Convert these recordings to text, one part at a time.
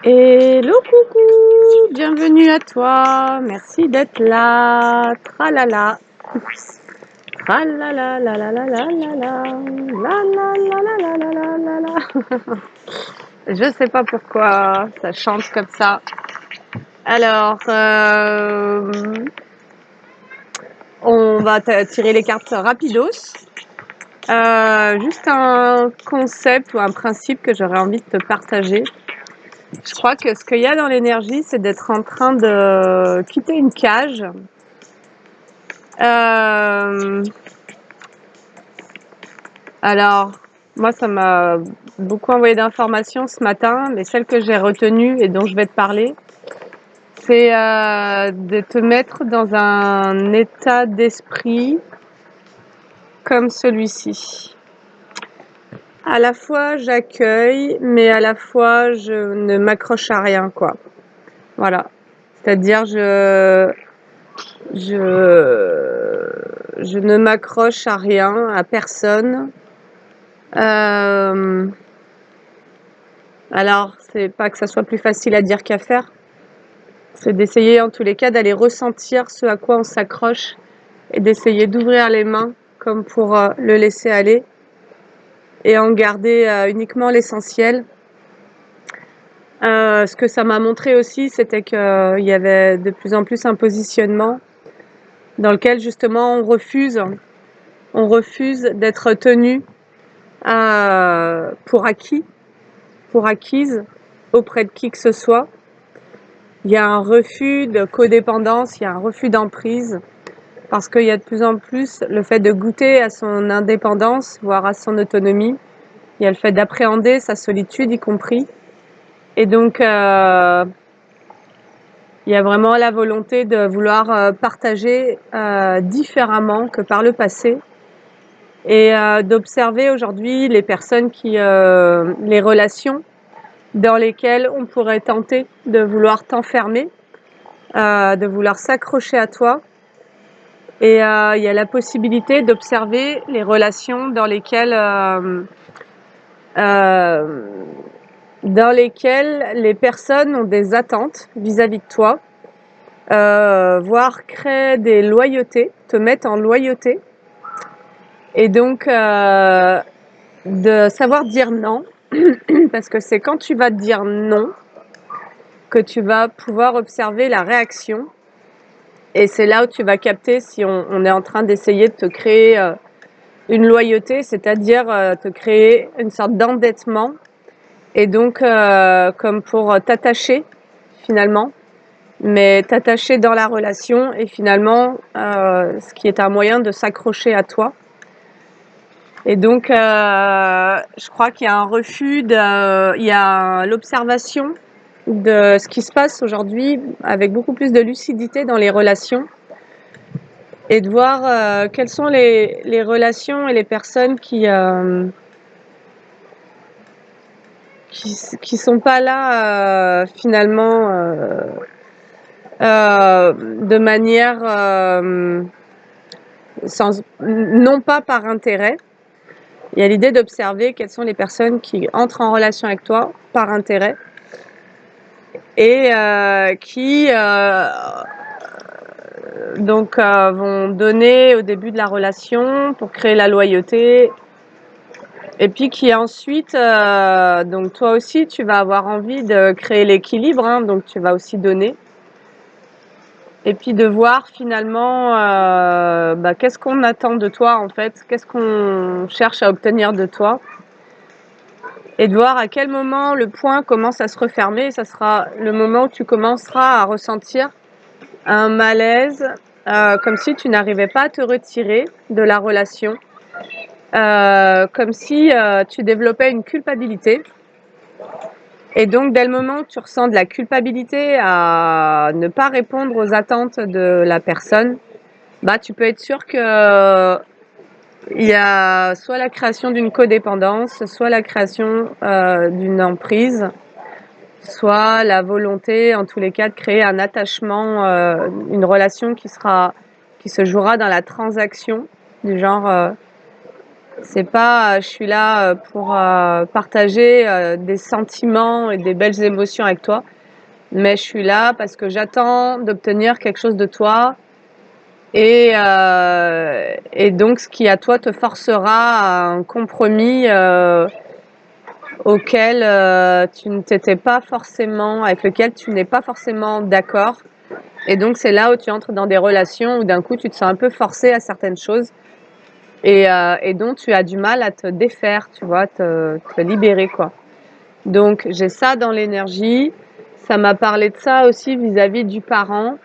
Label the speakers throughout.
Speaker 1: Hello coucou, bienvenue à toi, merci d'être là, tralala, tralala la la la la la la, la la la la la la la la la. Je sais pas pourquoi ça chante comme ça. Alors, on va tirer les cartes rapidos. Juste un concept ou un principe que j'aurais envie de te partager. Je crois que ce qu'il y a dans l'énergie, c'est d'être en train de quitter une cage. Alors, moi, ça m'a beaucoup envoyé d'informations ce matin, mais celle que j'ai retenue et dont je vais te parler, c'est de te mettre dans un état d'esprit comme celui-ci. À la fois, j'accueille, mais à la fois, je ne m'accroche à rien, quoi. Voilà. C'est-à-dire, je ne m'accroche à rien, à personne. Alors, c'est pas que ça soit plus facile à dire qu'à faire. C'est d'essayer, en tous les cas, d'aller ressentir ce à quoi on s'accroche et d'essayer d'ouvrir les mains comme pour le laisser aller et en garder uniquement l'essentiel. Ce que ça m'a montré aussi, c'était qu'il y avait de plus en plus un positionnement dans lequel justement on refuse d'être tenu pour acquis, pour acquise auprès de qui que ce soit. Il y a un refus de codépendance, il y a un refus d'emprise, parce qu'il y a de plus en plus le fait de goûter à son indépendance, voire à son autonomie. Il y a le fait d'appréhender sa solitude y compris. Et donc, il y a vraiment la volonté de vouloir partager différemment que par le passé et d'observer aujourd'hui les personnes les relations dans lesquelles on pourrait tenter de vouloir t'enfermer, de vouloir s'accrocher à toi. Et il y a la possibilité d'observer les relations dans lesquelles les personnes ont des attentes vis-à-vis de toi, voire créent des loyautés, te mettent en loyauté. Et donc, de savoir dire non, parce que c'est quand tu vas dire non que tu vas pouvoir observer la réaction. Et c'est là où tu vas capter si on est en train d'essayer de te créer une loyauté, c'est-à-dire te créer une sorte d'endettement. Et donc, comme pour t'attacher, finalement, mais t'attacher dans la relation et finalement, ce qui est un moyen de s'accrocher à toi. Et donc, je crois qu'il y a un refus, il y a l'observation de ce qui se passe aujourd'hui avec beaucoup plus de lucidité dans les relations et de voir quelles sont les relations et les personnes qui sont pas là finalement de manière non pas par intérêt. Il y a l'idée d'observer quelles sont les personnes qui entrent en relation avec toi par intérêt et qui vont donner au début de la relation pour créer la loyauté. Et puis qui ensuite, donc toi aussi, tu vas avoir envie de créer l'équilibre, hein, donc tu vas aussi donner. Et puis de voir finalement qu'est-ce qu'on attend de toi en fait, qu'est-ce qu'on cherche à obtenir de toi. Et de voir à quel moment le point commence à se refermer. Ça sera le moment où tu commenceras à ressentir un malaise, comme si tu n'arrivais pas à te retirer de la relation. Comme si tu développais une culpabilité. Et donc, dès le moment où tu ressens de la culpabilité à ne pas répondre aux attentes de la personne, tu peux être sûr que il y a soit la création d'une codépendance, soit la création d'une emprise, soit la volonté, en tous les cas, de créer un attachement, une relation qui se jouera dans la transaction, du genre C'est pas, je suis là pour partager des sentiments et des belles émotions avec toi, mais je suis là parce que j'attends d'obtenir quelque chose de toi et donc ce qui à toi te forcera à un compromis auquel tu ne t'étais pas forcément, avec lequel tu n'es pas forcément d'accord. Et donc c'est là où tu entres dans des relations où d'un coup tu te sens un peu forcé à certaines choses et dont tu as du mal à te défaire, tu vois, te libérer quoi. Donc j'ai ça dans l'énergie. Ça m'a parlé de ça aussi vis-à-vis du parent.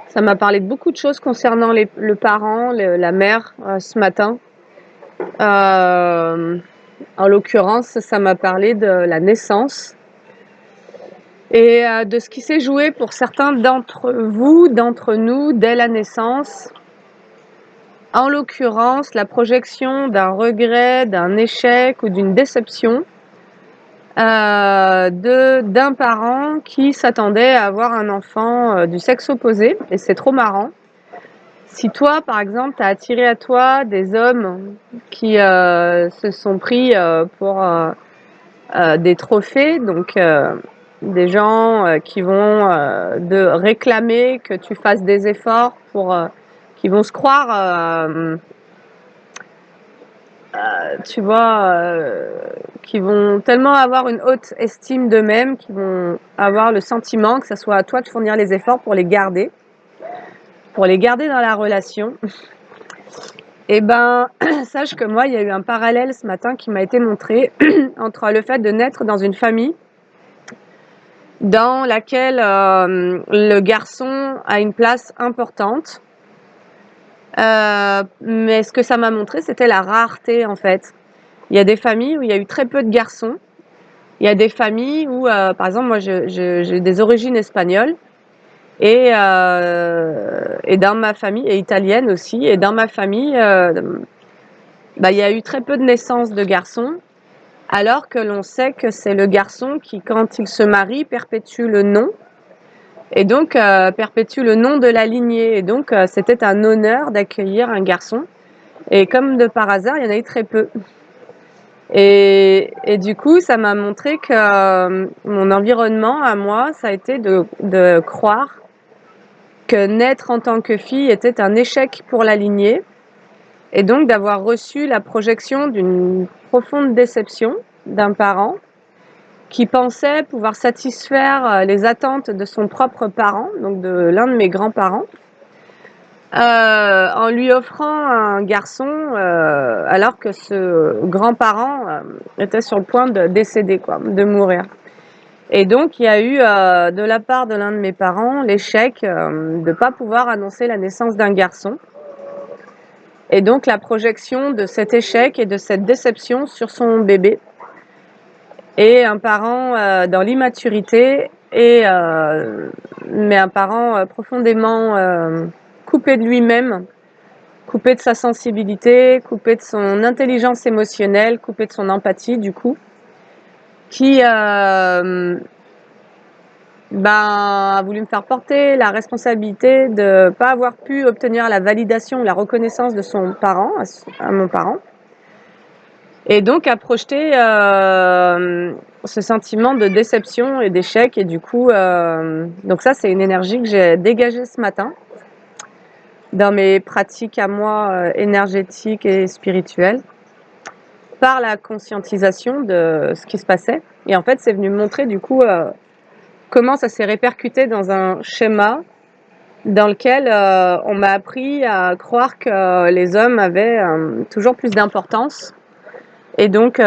Speaker 1: Ça m'a parlé de beaucoup de choses concernant le parent, la mère ce matin. Euh, En l'occurrence, ça m'a parlé de la naissance et de ce qui s'est joué pour certains d'entre vous, d'entre nous, dès la naissance. En l'occurrence, la projection d'un regret, d'un échec ou d'une déception d'un parent qui s'attendait à avoir un enfant du sexe opposé. Et c'est trop marrant. Si toi, par exemple, tu as attiré à toi des hommes qui se sont pris pour des trophées, donc des gens qui vont de réclamer que tu fasses des efforts qui vont se croire, tu vois, qui vont tellement avoir une haute estime d'eux-mêmes, qui vont avoir le sentiment que ça soit à toi de fournir les efforts pour les garder dans la relation. Et ben, sache que moi, il y a eu un parallèle ce matin qui m'a été montré entre le fait de naître dans une famille dans laquelle le garçon a une place importante. Mais ce que ça m'a montré, c'était la rareté en fait. Il y a des familles où il y a eu très peu de garçons. Il y a des familles où, par exemple, moi j'ai des origines espagnoles et dans ma famille, et italienne aussi, et dans ma famille, il y a eu très peu de naissances de garçons, alors que l'on sait que c'est le garçon qui, quand il se marie, perpétue le nom. Et donc perpétue le nom de la lignée. Et donc c'était un honneur d'accueillir un garçon. Et comme de par hasard, il y en a eu très peu. Et du coup, ça m'a montré que mon environnement à moi, ça a été de croire que naître en tant que fille était un échec pour la lignée. Et donc d'avoir reçu la projection d'une profonde déception d'un parent qui pensait pouvoir satisfaire les attentes de son propre parent, donc de l'un de mes grands-parents, en lui offrant un garçon, alors que ce grand-parent était sur le point de décéder, quoi, de mourir. Et donc, il y a eu, de la part de l'un de mes parents, l'échec de ne pas pouvoir annoncer la naissance d'un garçon. Et donc, la projection de cet échec et de cette déception sur son bébé. Et un parent dans l'immaturité, mais un parent profondément coupé de lui-même, coupé de sa sensibilité, coupé de son intelligence émotionnelle, coupé de son empathie du coup, qui a voulu me faire porter la responsabilité de ne pas avoir pu obtenir la validation, la reconnaissance de son parent, à mon parent. Et donc à projeter ce sentiment de déception et d'échec. Et du coup, donc ça c'est une énergie que j'ai dégagée ce matin dans mes pratiques à moi énergétiques et spirituelles par la conscientisation de ce qui se passait. Et en fait c'est venu me montrer du coup comment ça s'est répercuté dans un schéma dans lequel on m'a appris à croire que les hommes avaient toujours plus d'importance. Et donc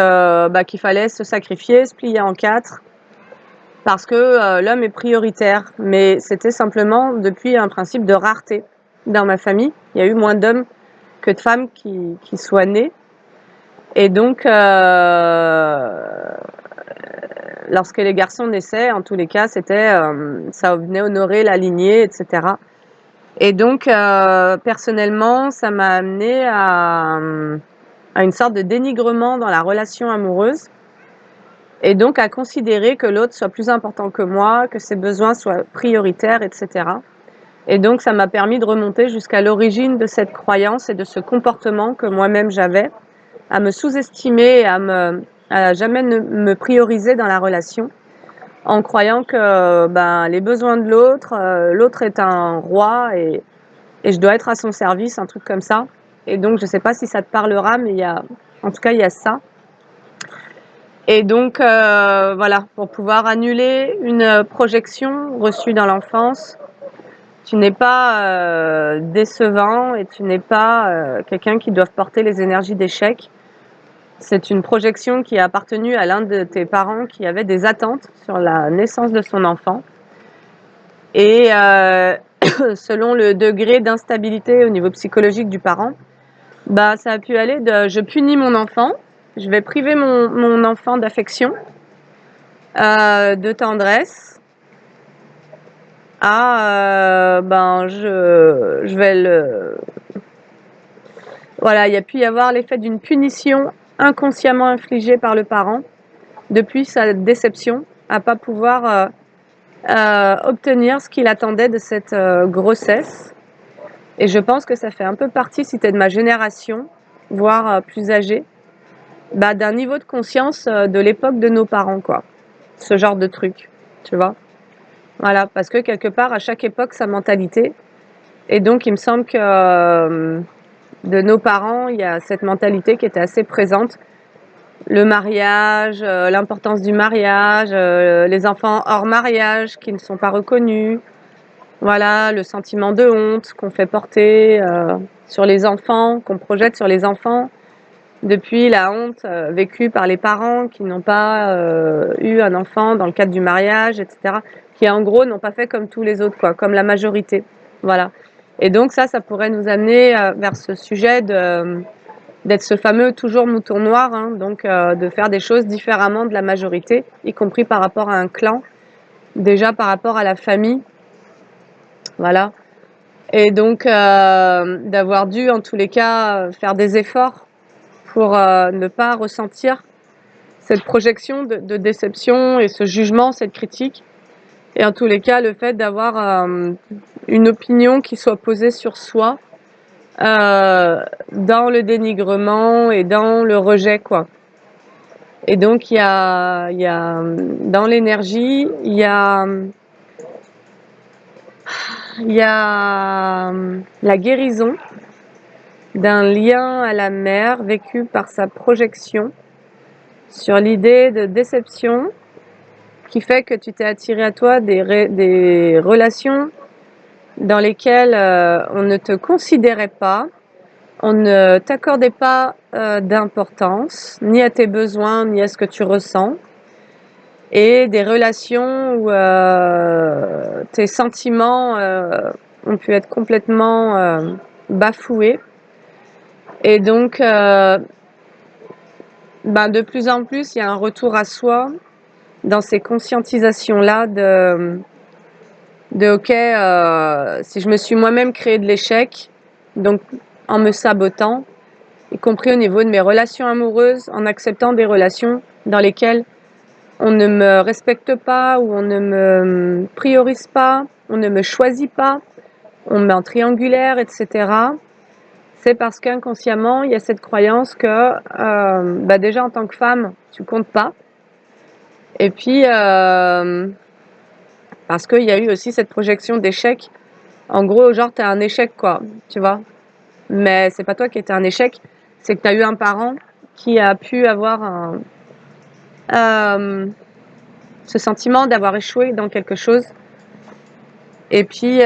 Speaker 1: qu'il fallait se sacrifier, se plier en quatre, parce que l'homme est prioritaire. Mais c'était simplement depuis un principe de rareté. Dans ma famille, il y a eu moins d'hommes que de femmes qui soient nés. Et donc, lorsque les garçons naissaient, en tous les cas, ça venait honorer la lignée, etc. Et donc, personnellement, ça m'a amené à une sorte de dénigrement dans la relation amoureuse. Et donc à considérer que l'autre soit plus important que moi, que ses besoins soient prioritaires, etc. Et donc ça m'a permis de remonter jusqu'à l'origine de cette croyance et de ce comportement que moi-même j'avais à me sous-estimer, à jamais me prioriser dans la relation, en croyant que les besoins de l'autre, l'autre est un roi et je dois être à son service, un truc comme ça. Et donc, je sais pas si ça te parlera, mais en tout cas, il y a ça. Et donc, voilà, pour pouvoir annuler une projection reçue dans l'enfance, tu n'es pas décevant et tu n'es pas quelqu'un qui doit porter les énergies d'échec. C'est une projection qui a appartenu à l'un de tes parents qui avait des attentes sur la naissance de son enfant. Et selon le degré d'instabilité au niveau psychologique du parent, ça a pu aller de je punis mon enfant, je vais priver mon enfant d'affection, de tendresse, à je vais le. Voilà, il y a pu y avoir l'effet d'une punition inconsciemment infligée par le parent depuis sa déception à pas pouvoir obtenir ce qu'il attendait de cette grossesse. Et je pense que ça fait un peu partie, si tu es de ma génération, voire plus âgée, d'un niveau de conscience de l'époque de nos parents, quoi. Ce genre de truc, tu vois. Voilà, parce que quelque part, à chaque époque, sa mentalité. Et donc, il me semble que de nos parents, il y a cette mentalité qui était assez présente. Le mariage, l'importance du mariage, les enfants hors mariage qui ne sont pas reconnus. Voilà, le sentiment de honte qu'on fait porter sur les enfants, qu'on projette sur les enfants. Depuis la honte vécue par les parents qui n'ont pas eu un enfant dans le cadre du mariage, etc. Qui en gros n'ont pas fait comme tous les autres, quoi, comme la majorité. Voilà. Et donc ça pourrait nous amener vers ce sujet d'être ce fameux toujours mouton noir, hein, donc de faire des choses différemment de la majorité, y compris par rapport à un clan, déjà par rapport à la famille. Voilà. Et donc d'avoir dû en tous les cas faire des efforts pour ne pas ressentir cette projection de déception et ce jugement, cette critique. Et en tous les cas, le fait d'avoir une opinion qui soit posée sur soi dans le dénigrement et dans le rejet, quoi. Et donc, il y a dans l'énergie, il y a la guérison d'un lien à la mère vécu par sa projection sur l'idée de déception qui fait que tu t'es attiré à toi des relations dans lesquelles on ne te considérait pas, on ne t'accordait pas d'importance, ni à tes besoins, ni à ce que tu ressens, et des relations où tes sentiments ont pu être complètement bafoués. Et donc, de plus en plus, il y a un retour à soi dans ces conscientisations-là de ok, si je me suis moi-même créé de l'échec, donc en me sabotant, y compris au niveau de mes relations amoureuses, en acceptant des relations dans lesquelles on ne me respecte pas ou on ne me priorise pas, on ne me choisit pas, on me met en triangulaire, etc. C'est parce qu'inconsciemment, il y a cette croyance que déjà en tant que femme, tu comptes pas. Et puis, parce qu'il y a eu aussi cette projection d'échec. En gros, genre, t'es un échec, quoi, tu vois. Mais c'est pas toi qui étais un échec, c'est que t'as eu un parent qui a pu avoir ce sentiment d'avoir échoué dans quelque chose. Et puis,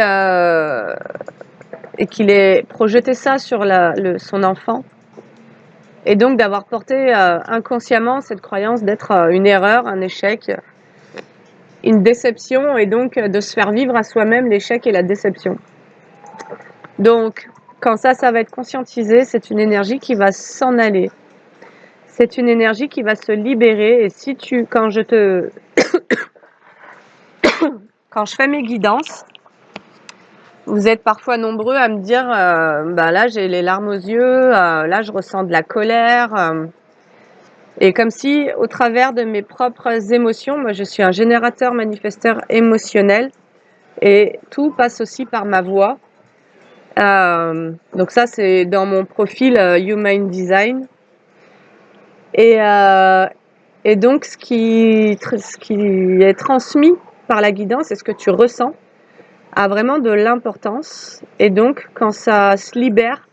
Speaker 1: et qu'il ait projeté ça sur son enfant. Et donc d'avoir porté inconsciemment cette croyance d'être une erreur, un échec, une déception, et donc de se faire vivre à soi-même l'échec et la déception. Donc, quand ça va être conscientisé, c'est une énergie qui va s'en aller. C'est une énergie qui va se libérer. Et si quand je fais mes guidances, vous êtes parfois nombreux à me dire, là j'ai les larmes aux yeux, là je ressens de la colère. Et comme si, au travers de mes propres émotions, moi je suis un générateur manifesteur émotionnel, et tout passe aussi par ma voix. Donc ça, c'est dans mon profil Human Design. Et, euh, et donc, ce qui est transmis par la guidance et ce que tu ressens a vraiment de l'importance. Et donc, quand ça se libère,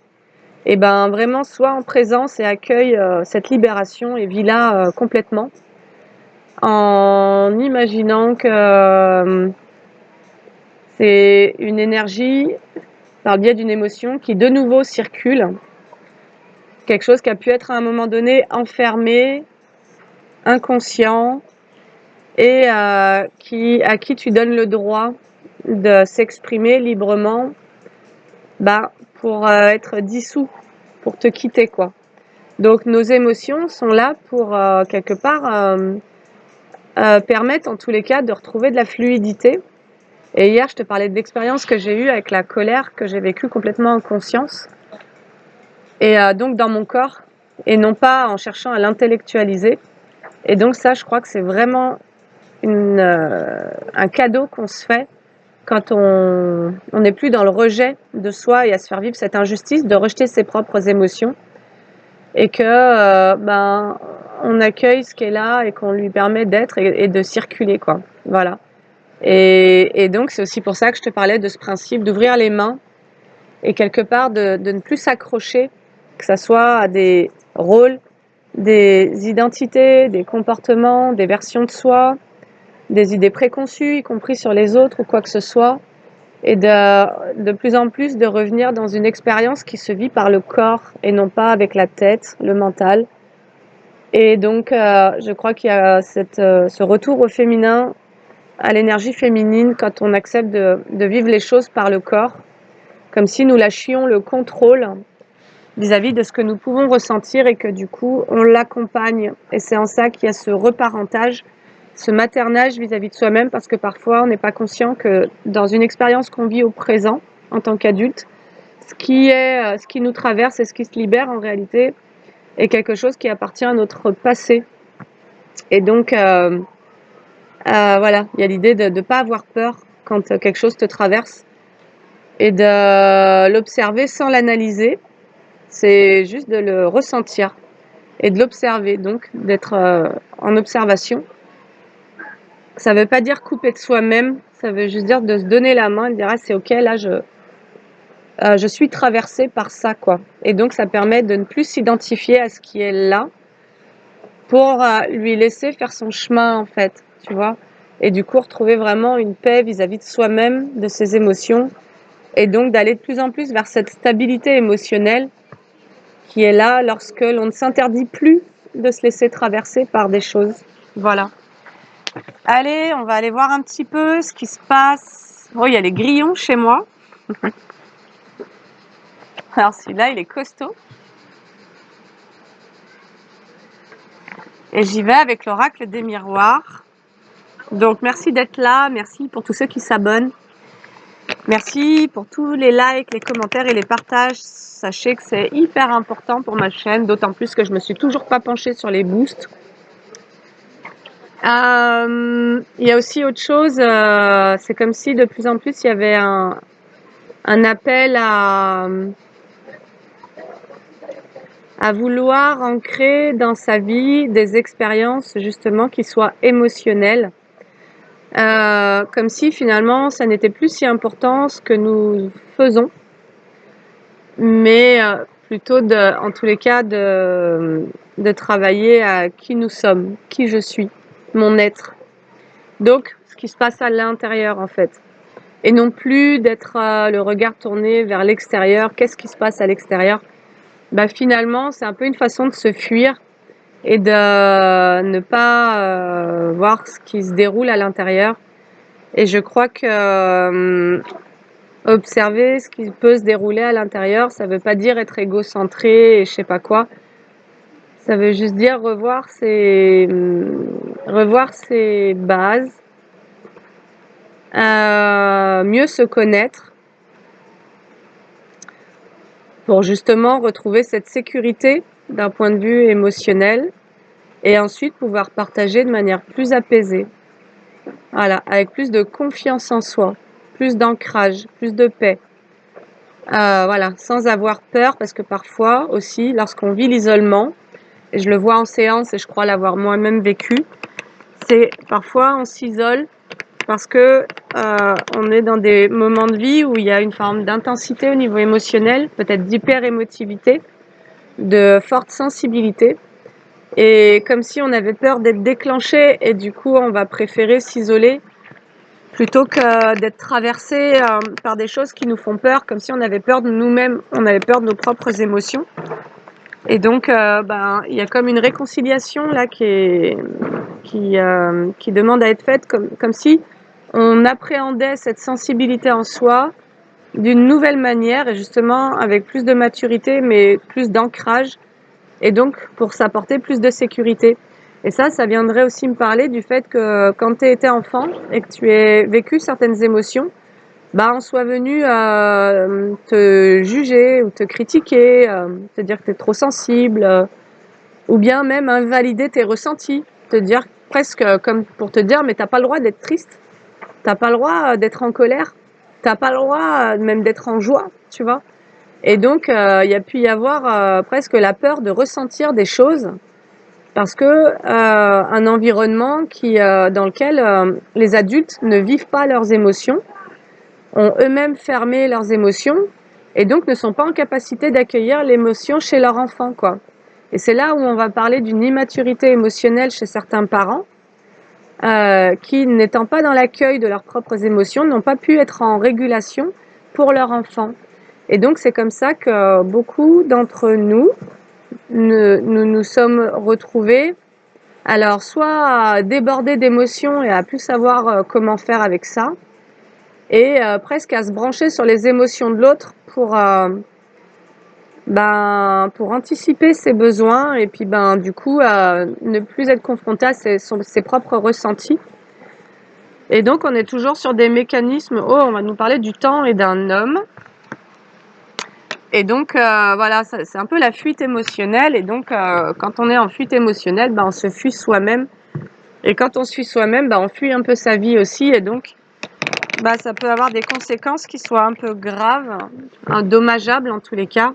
Speaker 1: et ben vraiment, sois en présence et accueille cette libération et vis-la complètement en imaginant que c'est une énergie par le biais d'une émotion qui de nouveau circule, quelque chose qui a pu être à un moment donné enfermé, inconscient, et à qui tu donnes le droit de s'exprimer librement, bah, pour être dissous, pour te quitter, quoi. Donc nos émotions sont là pour quelque part permettre en tous les cas de retrouver de la fluidité. Et hier, je te parlais de l'expérience que j'ai eue avec la colère que j'ai vécue complètement en conscience. Et donc dans mon corps, et non pas en cherchant à l'intellectualiser. Et donc ça, je crois que c'est vraiment un cadeau qu'on se fait quand on n'est plus dans le rejet de soi et à se faire vivre cette injustice, de rejeter ses propres émotions, et que on accueille ce qui est là et qu'on lui permet d'être et de circuler, quoi. Voilà. Et donc c'est aussi pour ça que je te parlais de ce principe d'ouvrir les mains et quelque part de ne plus s'accrocher, que ça soit à des rôles, des identités, des comportements, des versions de soi, des idées préconçues, y compris sur les autres ou quoi que ce soit, et de plus en plus de revenir dans une expérience qui se vit par le corps et non pas avec la tête, le mental. Et donc, je crois qu'il y a ce retour au féminin, à l'énergie féminine, quand on accepte de vivre les choses par le corps, comme si nous lâchions le contrôle vis-à-vis de ce que nous pouvons ressentir et que du coup, on l'accompagne. Et c'est en ça qu'il y a ce reparentage, ce maternage vis-à-vis de soi-même, parce que parfois, on n'est pas conscient que dans une expérience qu'on vit au présent, en tant qu'adulte, ce qui nous traverse et ce qui se libère en réalité est quelque chose qui appartient à notre passé. Et donc, voilà, il y a l'idée de ne pas avoir peur quand quelque chose te traverse et de l'observer sans l'analyser. C'est juste de le ressentir et de l'observer, donc d'être en observation. Ça veut pas dire couper de soi-même, ça veut juste dire de se donner la main et de dire ah c'est ok, là je suis traversée par ça, quoi. Et donc ça permet de ne plus s'identifier à ce qui est là pour lui laisser faire son chemin, en fait, tu vois. Et du coup retrouver vraiment une paix vis-à-vis de soi-même, de ses émotions, et donc d'aller de plus en plus vers cette stabilité émotionnelle qui est là lorsque l'on ne s'interdit plus de se laisser traverser par des choses. Voilà. Allez, on va aller voir un petit peu ce qui se passe. Oh, il y a les grillons chez moi. Alors celui-là, il est costaud. Et j'y vais avec l'oracle des miroirs. Donc merci d'être là, merci pour tous ceux qui s'abonnent. Merci pour tous les likes, les commentaires et les partages. Sachez que c'est hyper important pour ma chaîne, d'autant plus que je me suis toujours pas penchée sur les boosts. Il y a aussi autre chose, c'est comme si de plus en plus il y avait un appel à vouloir ancrer dans sa vie des expériences justement qui soient émotionnelles. Comme si finalement ça n'était plus si important ce que nous faisons, mais plutôt en tous les cas de travailler à qui nous sommes, qui je suis, mon être. Donc ce qui se passe à l'intérieur en fait. Et non plus d'être le regard tourné vers l'extérieur. Qu'est-ce qui se passe à l'extérieur? Finalement, c'est un peu une façon de se fuir et de ne pas voir ce qui se déroule à l'intérieur. Et je crois que observer ce qui peut se dérouler à l'intérieur, ça veut pas dire être égocentré et je sais pas quoi. Ça veut juste dire revoir ses bases, mieux se connaître pour justement retrouver cette sécurité d'un point de vue émotionnel et ensuite pouvoir partager de manière plus apaisée. Voilà, avec plus de confiance en soi, plus d'ancrage, plus de paix. Voilà, sans avoir peur, parce que parfois aussi, lorsqu'on vit l'isolement, et je le vois en séance et je crois l'avoir moi-même vécu, c'est parfois on s'isole parce que on est dans des moments de vie où il y a une forme d'intensité au niveau émotionnel, peut-être d'hyper-émotivité, de forte sensibilité, et comme si on avait peur d'être déclenché, et du coup on va préférer s'isoler plutôt que d'être traversé par des choses qui nous font peur, comme si on avait peur de nous-mêmes, on avait peur de nos propres émotions. Et donc, il y a comme une réconciliation là qui demande à être faite, comme si on appréhendait cette sensibilité en soi d'une nouvelle manière, et justement avec plus de maturité, mais plus d'ancrage, et donc pour s'apporter plus de sécurité. Et ça viendrait aussi me parler du fait que quand tu étais enfant et que tu aies vécu certaines émotions, on soit venu te juger ou te critiquer, te dire que tu es trop sensible, ou bien même invalider tes ressentis, te dire presque comme pour te dire mais t'as pas le droit d'être triste, t'as pas le droit d'être en colère, t'as pas le droit même d'être en joie, tu vois. Et donc il y a pu y avoir presque la peur de ressentir des choses parce que un environnement dans lequel les adultes ne vivent pas leurs émotions, ont eux-mêmes fermé leurs émotions et donc ne sont pas en capacité d'accueillir l'émotion chez leur enfant, quoi. Et c'est là où on va parler d'une immaturité émotionnelle chez certains parents qui, n'étant pas dans l'accueil de leurs propres émotions, n'ont pas pu être en régulation pour leur enfant. Et donc c'est comme ça que beaucoup d'entre nous nous sommes retrouvés, alors soit débordés d'émotions et à plus savoir comment faire avec ça, et presque à se brancher sur les émotions de l'autre pour anticiper ses besoins, et puis du coup ne plus être confronté à ses propres ressentis. Et donc on est toujours sur des mécanismes. On va nous parler du temps et d'un homme. Et donc voilà, c'est un peu la fuite émotionnelle. Et donc quand on est en fuite émotionnelle, on se fuit soi-même. Et quand on se fuit soi-même, on fuit un peu sa vie aussi. Et donc ça peut avoir des conséquences qui soient un peu graves, dommageables en tous les cas.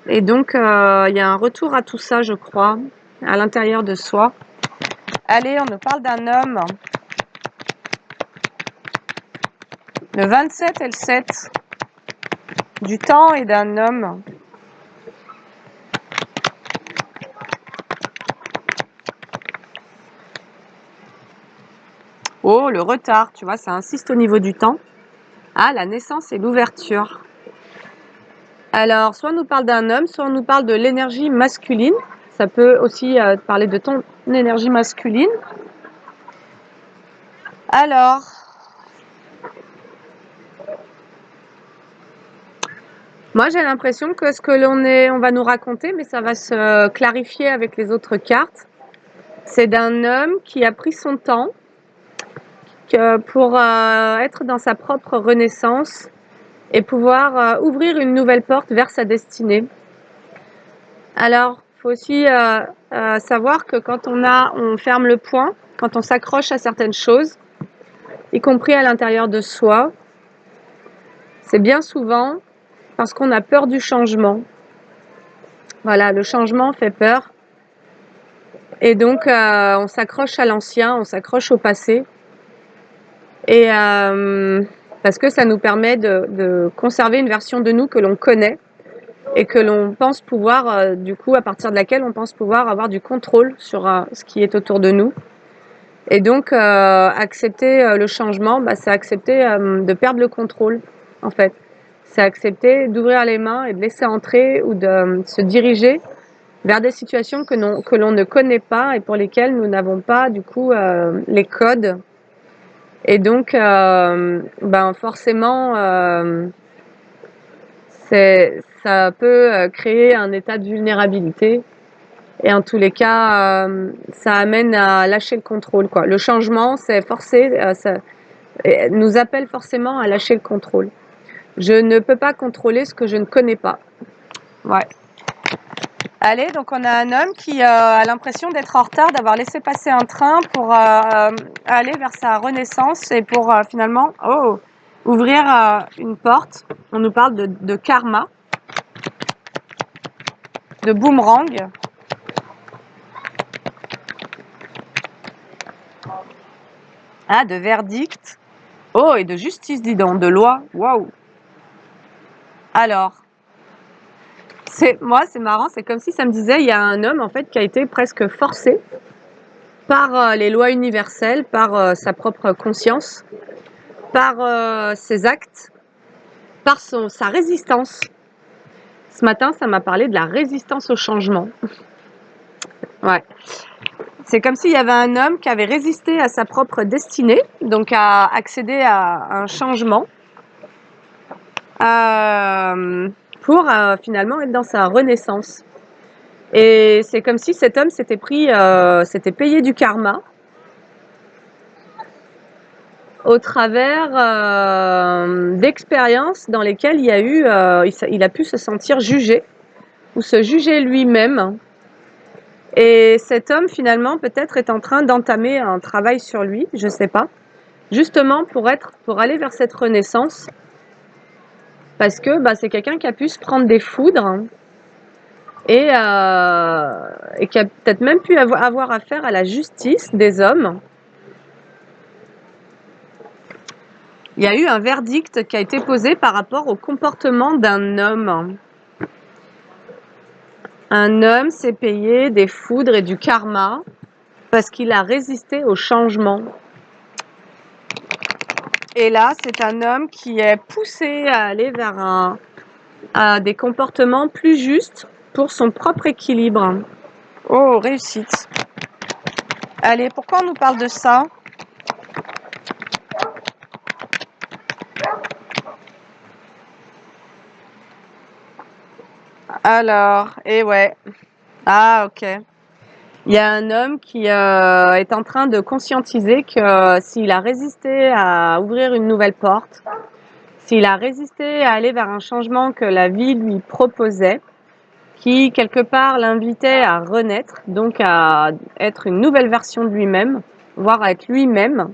Speaker 1: Et donc, il y a un retour à tout ça, je crois, à l'intérieur de soi. Allez, on nous parle d'un homme. Le 27 et le 7. Du temps et d'un homme. Oh, le retard, tu vois, ça insiste au niveau du temps. Ah, la naissance et l'ouverture. Alors, soit on nous parle d'un homme, soit on nous parle de l'énergie masculine. Ça peut aussi parler de ton énergie masculine. Alors, moi j'ai l'impression que ce que on va nous raconter, mais ça va se clarifier avec les autres cartes, c'est d'un homme qui a pris son temps pour être dans sa propre renaissance et pouvoir ouvrir une nouvelle porte vers sa destinée. Alors, il faut aussi savoir que quand on ferme le poing, quand on s'accroche à certaines choses, y compris à l'intérieur de soi, c'est bien souvent parce qu'on a peur du changement. Voilà, le changement fait peur. Et donc, on s'accroche à l'ancien, on s'accroche au passé. Et parce que ça nous permet de conserver une version de nous que l'on connaît et que l'on pense pouvoir, du coup, à partir de laquelle on pense pouvoir avoir du contrôle sur ce qui est autour de nous. Et donc, accepter le changement, c'est accepter de perdre le contrôle, en fait. C'est accepter d'ouvrir les mains et de laisser entrer ou de se diriger vers des situations que l'on ne connaît pas et pour lesquelles nous n'avons pas, du coup, les codes. Et donc, forcément, ça peut créer un état de vulnérabilité. Et en tous les cas, ça amène à lâcher le contrôle, quoi. Le changement, c'est forcé, ça nous appelle forcément à lâcher le contrôle. Je ne peux pas contrôler ce que je ne connais pas. Ouais. Allez, donc on a un homme qui a l'impression d'être en retard, d'avoir laissé passer un train pour aller vers sa renaissance et pour finalement ouvrir une porte. On nous parle de karma, de boomerang. Ah, de verdict. Oh, et de justice, dis donc, de loi. Waouh. Alors, c'est marrant, c'est comme si ça me disait, il y a un homme en fait qui a été presque forcé par les lois universelles, par sa propre conscience, par ses actes, par sa résistance. Ce matin, ça m'a parlé de la résistance au changement. Ouais. C'est comme s'il y avait un homme qui avait résisté à sa propre destinée, donc à accéder à un changement, pour finalement être dans sa renaissance. Et c'est comme si cet homme s'était payé du karma au travers d'expériences dans lesquelles il a pu se sentir jugé ou se juger lui-même. Et cet homme, finalement, peut-être est en train d'entamer un travail sur lui, je sais pas, justement pour aller vers cette renaissance, parce que c'est quelqu'un qui a pu se prendre des foudres et qui a peut-être même pu avoir affaire à la justice des hommes. Il y a eu un verdict qui a été posé par rapport au comportement d'un homme. Un homme s'est payé des foudres et du karma parce qu'il a résisté au changement. Et là, c'est un homme qui est poussé à aller vers à des comportements plus justes pour son propre équilibre. Oh, réussite. Allez, pourquoi on nous parle de ça? Alors, ouais. Ah, ok. Il y a un homme qui est en train de conscientiser que s'il a résisté à ouvrir une nouvelle porte, s'il a résisté à aller vers un changement que la vie lui proposait, qui quelque part l'invitait à renaître, donc à être une nouvelle version de lui-même, voire à être lui-même,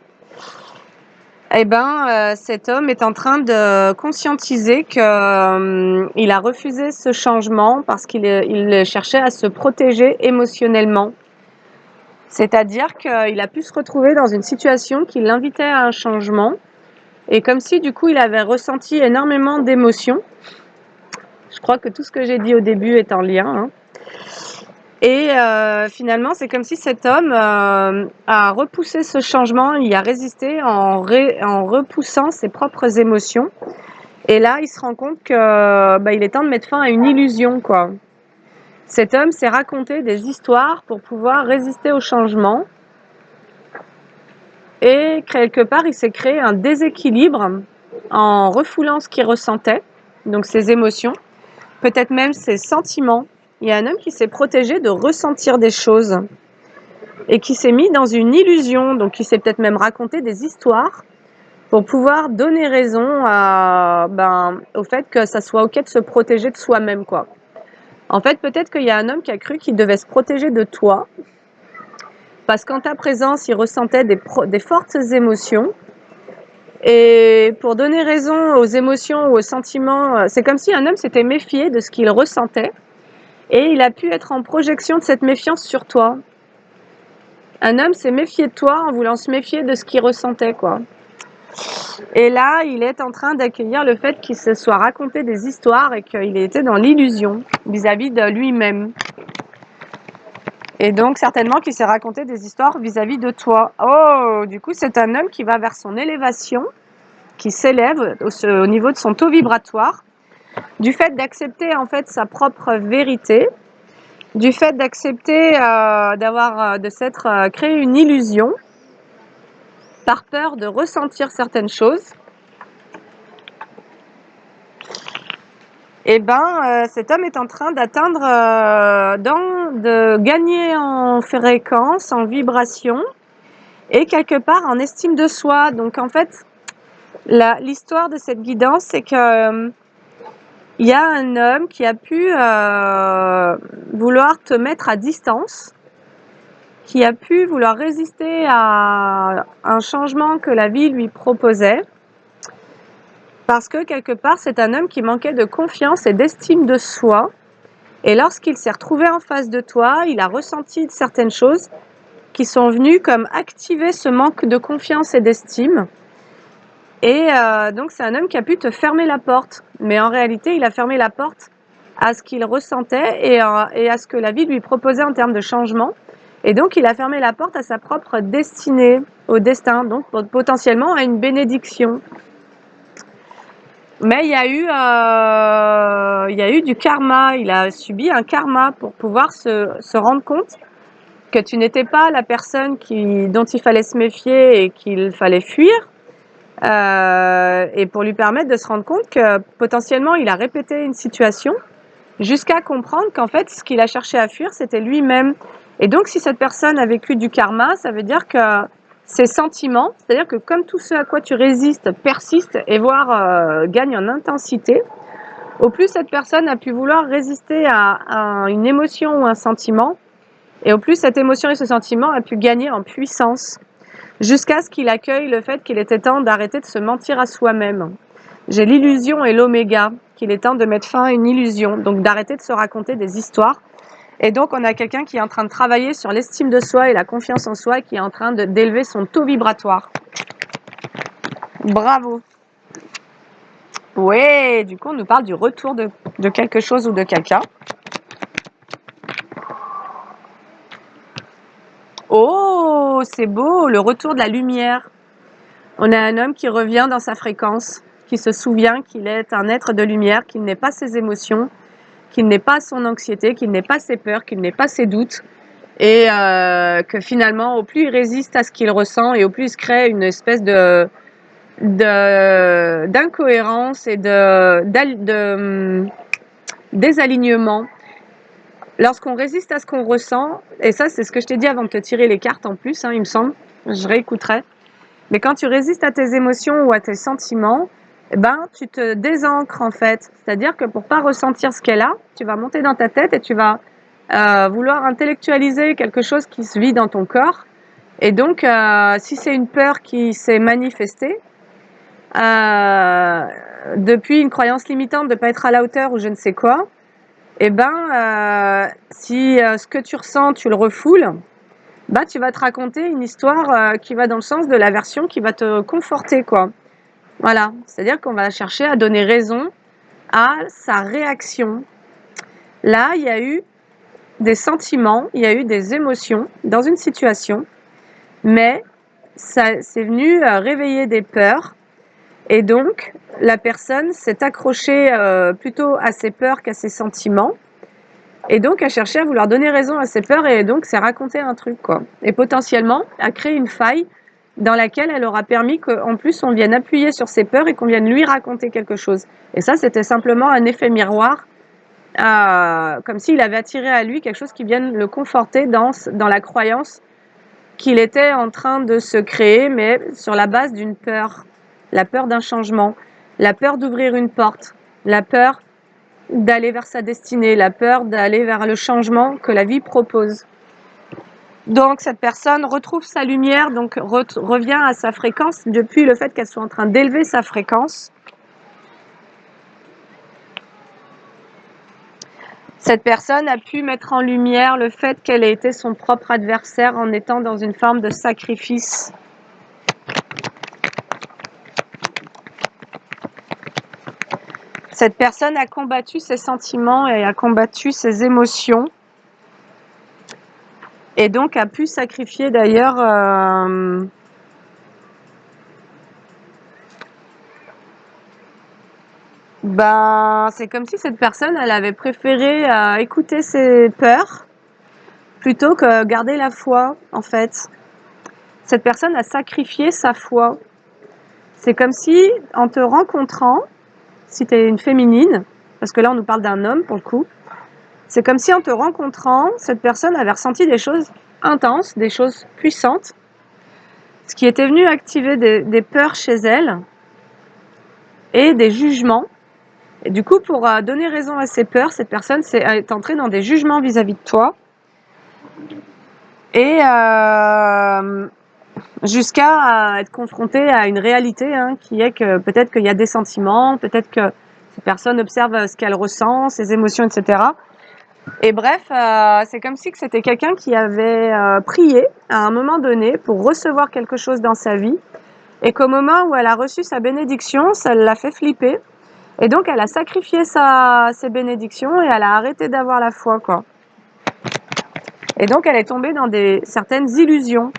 Speaker 1: cet homme est en train de conscientiser qu'il a refusé ce changement parce qu'il cherchait à se protéger émotionnellement. C'est-à-dire qu'il a pu se retrouver dans une situation qui l'invitait à un changement et comme si du coup il avait ressenti énormément d'émotions. Je crois que tout ce que j'ai dit au début est en lien. Hein. Et finalement, c'est comme si cet homme a repoussé ce changement, il a résisté en repoussant ses propres émotions. Et là, il se rend compte que il est temps de mettre fin à une illusion, quoi. Cet homme s'est raconté des histoires pour pouvoir résister au changement. Et quelque part, il s'est créé un déséquilibre en refoulant ce qu'il ressentait, donc ses émotions, peut-être même ses sentiments. Il y a un homme qui s'est protégé de ressentir des choses et qui s'est mis dans une illusion, donc il s'est peut-être même raconté des histoires pour pouvoir donner raison au fait que ça soit ok de se protéger de soi-même, quoi. En fait, peut-être qu'il y a un homme qui a cru qu'il devait se protéger de toi, parce qu'en ta présence, il ressentait des fortes émotions. Et pour donner raison aux émotions ou aux sentiments, c'est comme si un homme s'était méfié de ce qu'il ressentait, et il a pu être en projection de cette méfiance sur toi. Un homme s'est méfié de toi en voulant se méfier de ce qu'il ressentait, quoi. Et là, il est en train d'accueillir le fait qu'il se soit raconté des histoires et qu'il était dans l'illusion vis-à-vis de lui-même. Et donc, certainement qu'il s'est raconté des histoires vis-à-vis de toi. Oh, du coup, c'est un homme qui va vers son élévation, qui s'élève au niveau de son taux vibratoire, du fait d'accepter en fait sa propre vérité, du fait d'accepter de s'être créé une illusion par peur de ressentir certaines choses. Cet homme est en train d'atteindre, de gagner en fréquence, en vibration et quelque part en estime de soi. Donc en fait, l'histoire de cette guidance, c'est que il y a un homme qui a pu vouloir te mettre à distance, qui a pu vouloir résister à un changement que la vie lui proposait, parce que quelque part, c'est un homme qui manquait de confiance et d'estime de soi. Et lorsqu'il s'est retrouvé en face de toi, il a ressenti certaines choses qui sont venus comme activer ce manque de confiance et d'estime. Et donc c'est un homme qui a pu te fermer la porte, mais en réalité il a fermé la porte à ce qu'il ressentait et à ce que la vie lui proposait en termes de changement. Et donc il a fermé la porte à sa propre destinée, au destin, donc potentiellement à une bénédiction. Mais il y a eu du karma, il a subi un karma pour pouvoir se rendre compte que tu n'étais pas la personne dont il fallait se méfier et qu'il fallait fuir. Et pour lui permettre de se rendre compte que potentiellement il a répété une situation jusqu'à comprendre qu'en fait ce qu'il a cherché à fuir c'était lui-même. Et donc si cette personne a vécu du karma, ça veut dire que ses sentiments, c'est-à-dire que comme tout ce à quoi tu résistes persiste et voire gagne en intensité, au plus cette personne a pu vouloir résister à une émotion ou un sentiment, et au plus cette émotion et ce sentiment a pu gagner en puissance, jusqu'à ce qu'il accueille le fait qu'il était temps d'arrêter de se mentir à soi-même. J'ai l'illusion et l'oméga, qu'il est temps de mettre fin à une illusion, donc d'arrêter de se raconter des histoires. Et donc on a quelqu'un qui est en train de travailler sur l'estime de soi et la confiance en soi, et qui est en train d'élever son taux vibratoire. Bravo. Ouais, du coup on nous parle du retour de quelque chose ou de quelqu'un. Oh, c'est beau, le retour de la lumière. On a un homme qui revient dans sa fréquence, qui se souvient qu'il est un être de lumière, qu'il n'est pas ses émotions, qu'il n'est pas son anxiété, qu'il n'est pas ses peurs, qu'il n'est pas ses doutes, et que finalement, au plus il résiste à ce qu'il ressent, et au plus il se crée une espèce d'incohérence et de désalignement. Lorsqu'on résiste à ce qu'on ressent, et ça c'est ce que je t'ai dit avant de te tirer les cartes en plus, il me semble, je réécouterai. Mais quand tu résistes à tes émotions ou à tes sentiments, tu te désancres en fait. C'est-à-dire que pour pas ressentir ce qu'est là, tu vas monter dans ta tête et tu vas vouloir intellectualiser quelque chose qui se vit dans ton corps. Et donc, si c'est une peur qui s'est manifestée, depuis une croyance limitante de ne pas être à la hauteur ou je ne sais quoi, si ce que tu ressens, tu le refoules, tu vas te raconter une histoire qui va dans le sens de la version qui va te conforter, quoi. Voilà, c'est-à-dire qu'on va chercher à donner raison à sa réaction. Là, il y a eu des sentiments, il y a eu des émotions dans une situation, mais ça c'est venu réveiller des peurs, et donc la personne s'est accrochée plutôt à ses peurs qu'à ses sentiments. Et donc, à chercher à vouloir donner raison à ses peurs, et donc, c'est raconter un truc, quoi. Et potentiellement, à créer une faille dans laquelle elle aura permis qu'en plus, on vienne appuyer sur ses peurs et qu'on vienne lui raconter quelque chose. Et ça, c'était simplement un effet miroir, comme s'il avait attiré à lui quelque chose qui vienne le conforter dans la croyance qu'il était en train de se créer, mais sur la base d'une peur. La peur d'un changement, la peur d'ouvrir une porte, la peur d'aller vers sa destinée, la peur d'aller vers le changement que la vie propose. Donc cette personne retrouve sa lumière, donc revient à sa fréquence depuis le fait qu'elle soit en train d'élever sa fréquence. Cette personne a pu mettre en lumière le fait qu'elle ait été son propre adversaire en étant dans une forme de sacrifice. Cette personne a combattu ses sentiments et a combattu ses émotions, et donc a pu sacrifier d'ailleurs c'est comme si cette personne, elle avait préféré écouter ses peurs plutôt que garder la foi, en fait. Cette personne a sacrifié sa foi. C'est comme si, en te rencontrant, si tu es une féminine, parce que là on nous parle d'un homme pour le coup, c'est comme si en te rencontrant, cette personne avait ressenti des choses intenses, des choses puissantes, ce qui était venu activer des peurs chez elle et des jugements. Et du coup, pour donner raison à ses peurs, cette personne est entrée dans des jugements vis-à-vis de toi, et jusqu'à être confrontée à une réalité qui est que peut-être qu'il y a des sentiments, peut-être que cette personne observe ce qu'elle ressent, ses émotions, etc. Et bref, c'est comme si que c'était quelqu'un qui avait prié à un moment donné pour recevoir quelque chose dans sa vie et qu'au moment où elle a reçu sa bénédiction, ça l'a fait flipper. Et donc, elle a sacrifié ses bénédictions et elle a arrêté d'avoir la foi, quoi. Et donc, elle est tombée dans certaines illusions.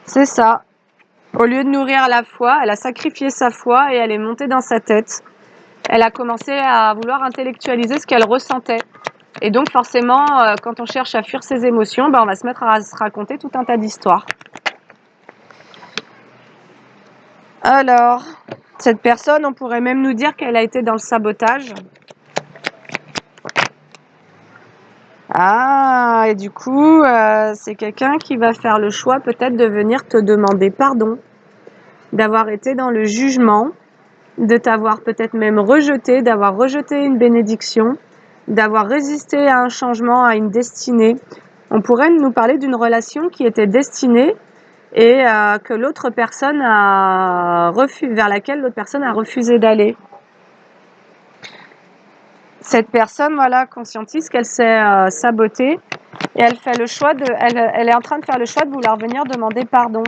Speaker 1: C'est ça. Au lieu de nourrir la foi, elle a sacrifié sa foi et elle est montée dans sa tête. Elle a commencé à vouloir intellectualiser ce qu'elle ressentait. Et donc, forcément, quand on cherche à fuir ses émotions, on va se mettre à se raconter tout un tas d'histoires. Alors, cette personne, on pourrait même nous dire qu'elle a été dans le sabotage. Ah, et du coup, c'est quelqu'un qui va faire le choix peut-être de venir te demander pardon, d'avoir été dans le jugement, de t'avoir peut-être même rejeté, d'avoir rejeté une bénédiction, d'avoir résisté à un changement, à une destinée. On pourrait nous parler d'une relation qui était destinée et que l'autre personne vers laquelle l'autre personne a refusé d'aller. Cette personne, voilà, conscientise qu'elle s'est sabotée et elle fait le choix elle est en train de faire le choix de vouloir venir demander pardon.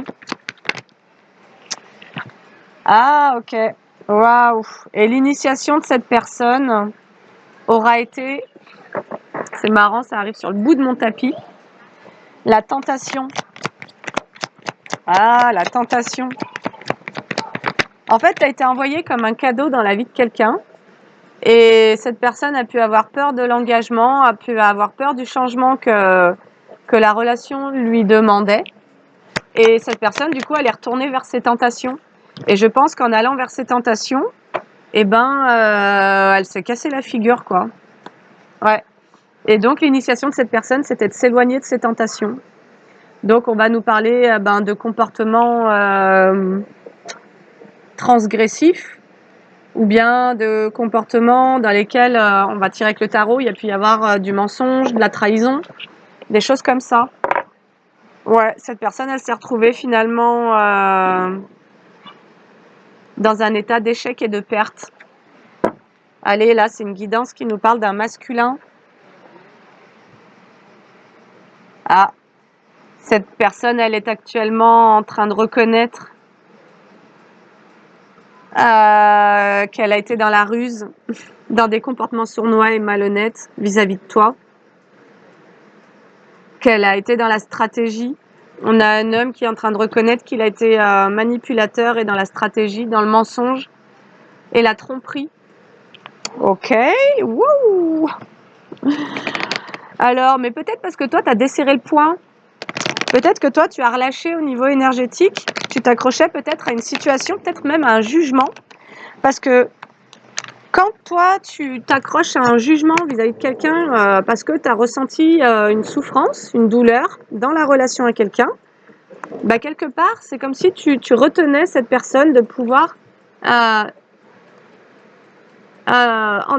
Speaker 1: Ah, ok. Waouh. Et l'initiation de cette personne aura été, c'est marrant, ça arrive sur le bout de mon tapis, la tentation. Ah, la tentation. En fait, tu as été envoyé comme un cadeau dans la vie de quelqu'un. Et cette personne a pu avoir peur de l'engagement, a pu avoir peur du changement que la relation lui demandait. Et cette personne, du coup, elle est retournée vers ses tentations. Et je pense qu'en allant vers ses tentations, elle s'est cassé la figure, quoi. Ouais. Et donc, l'initiation de cette personne, c'était de s'éloigner de ses tentations. Donc, on va nous parler de comportements transgressifs, ou bien de comportements dans lesquels on va tirer avec le tarot, il y a pu y avoir du mensonge, de la trahison, des choses comme ça. Ouais, cette personne, elle s'est retrouvée finalement dans un état d'échec et de perte. Allez, là, c'est une guidance qui nous parle d'un masculin. Ah, cette personne, elle est actuellement en train de reconnaître qu'elle a été dans la ruse, dans des comportements sournois et malhonnêtes vis-à-vis de toi, qu'elle a été dans la stratégie. On a un homme qui est en train de reconnaître qu'il a été manipulateur et dans la stratégie, dans le mensonge et la tromperie. Ok, wouh. Alors, mais peut-être parce que toi, tu as desserré le poing. Peut-être que toi, tu as relâché au niveau énergétique. Tu t'accrochais peut-être à une situation, peut-être même à un jugement. Parce que quand toi, tu t'accroches à un jugement vis-à-vis de quelqu'un parce que tu as ressenti une souffrance, une douleur dans la relation à quelqu'un, quelque part, c'est comme si tu retenais cette personne de pouvoir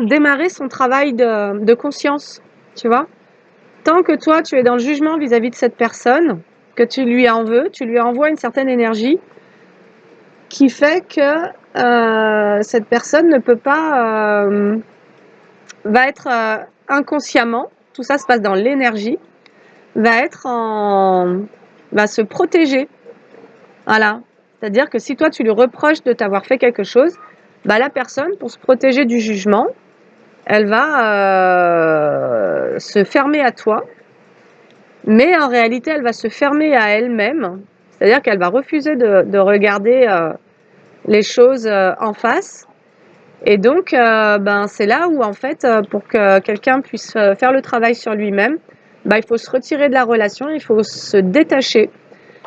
Speaker 1: démarrer son travail de conscience, tu vois. Tant que toi, tu es dans le jugement vis-à-vis de cette personne, que tu lui en veux, tu lui envoies une certaine énergie qui fait que cette personne ne peut pas, va être inconsciemment, tout ça se passe dans l'énergie, va se protéger. Voilà. C'est-à-dire que si toi, tu lui reproches de t'avoir fait quelque chose, la personne, pour se protéger du jugement, elle va se fermer à toi, mais en réalité, elle va se fermer à elle-même, c'est-à-dire qu'elle va refuser de regarder les choses en face. Et donc, c'est là où, en fait, pour que quelqu'un puisse faire le travail sur lui-même, il faut se retirer de la relation, il faut se détacher,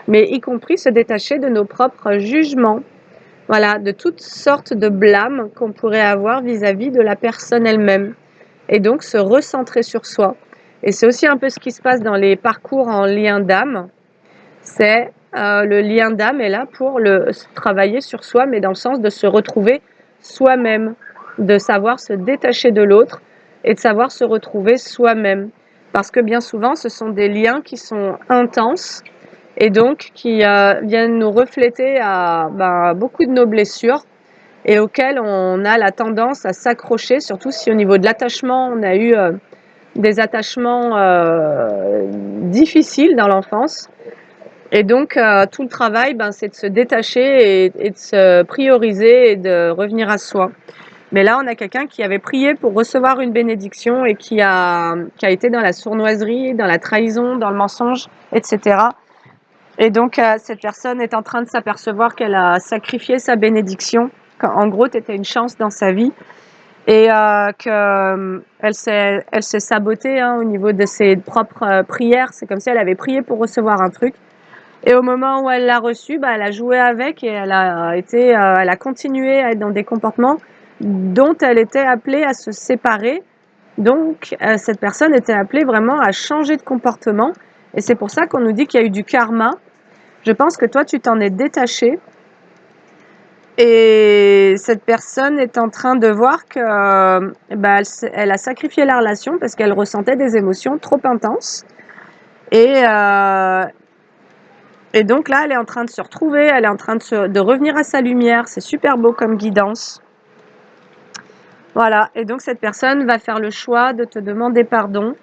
Speaker 1: mais y compris se détacher de nos propres jugements. Voilà, de toutes sortes de blâmes qu'on pourrait avoir vis-à-vis de la personne elle-même. Et donc, se recentrer sur soi. Et c'est aussi un peu ce qui se passe dans les parcours en lien d'âme. C'est le lien d'âme est là pour travailler sur soi, mais dans le sens de se retrouver soi-même, de savoir se détacher de l'autre et de savoir se retrouver soi-même. Parce que bien souvent, ce sont des liens qui sont intenses et donc qui viennent nous refléter à beaucoup de nos blessures et auquel on a la tendance à s'accrocher, surtout si au niveau de l'attachement, on a eu des attachements difficiles dans l'enfance. Et donc, tout le travail, ben, c'est de se détacher et de se prioriser et de revenir à soi. Mais là, on a quelqu'un qui avait prié pour recevoir une bénédiction et qui a été dans la sournoiserie, dans la trahison, dans le mensonge, etc. Et donc, cette personne est en train de s'apercevoir qu'elle a sacrifié sa bénédiction. En gros, tu étais une chance dans sa vie et qu'elle s'est sabotée au niveau de ses propres prières. C'est comme si elle avait prié pour recevoir un truc. Et au moment où elle l'a reçu, bah, elle a joué avec et elle a continué à être dans des comportements dont elle était appelée à se séparer. Donc, cette personne était appelée vraiment à changer de comportement. Et c'est pour ça qu'on nous dit qu'il y a eu du karma. Je pense que toi, tu t'en es détaché. Et cette personne est en train de voir que bah, elle a sacrifié la relation parce qu'elle ressentait des émotions trop intenses. Et, Et donc là, elle est en train de se retrouver, elle est en train de revenir à sa lumière. C'est super beau comme guidance. Voilà. Et donc cette personne va faire le choix de te demander pardon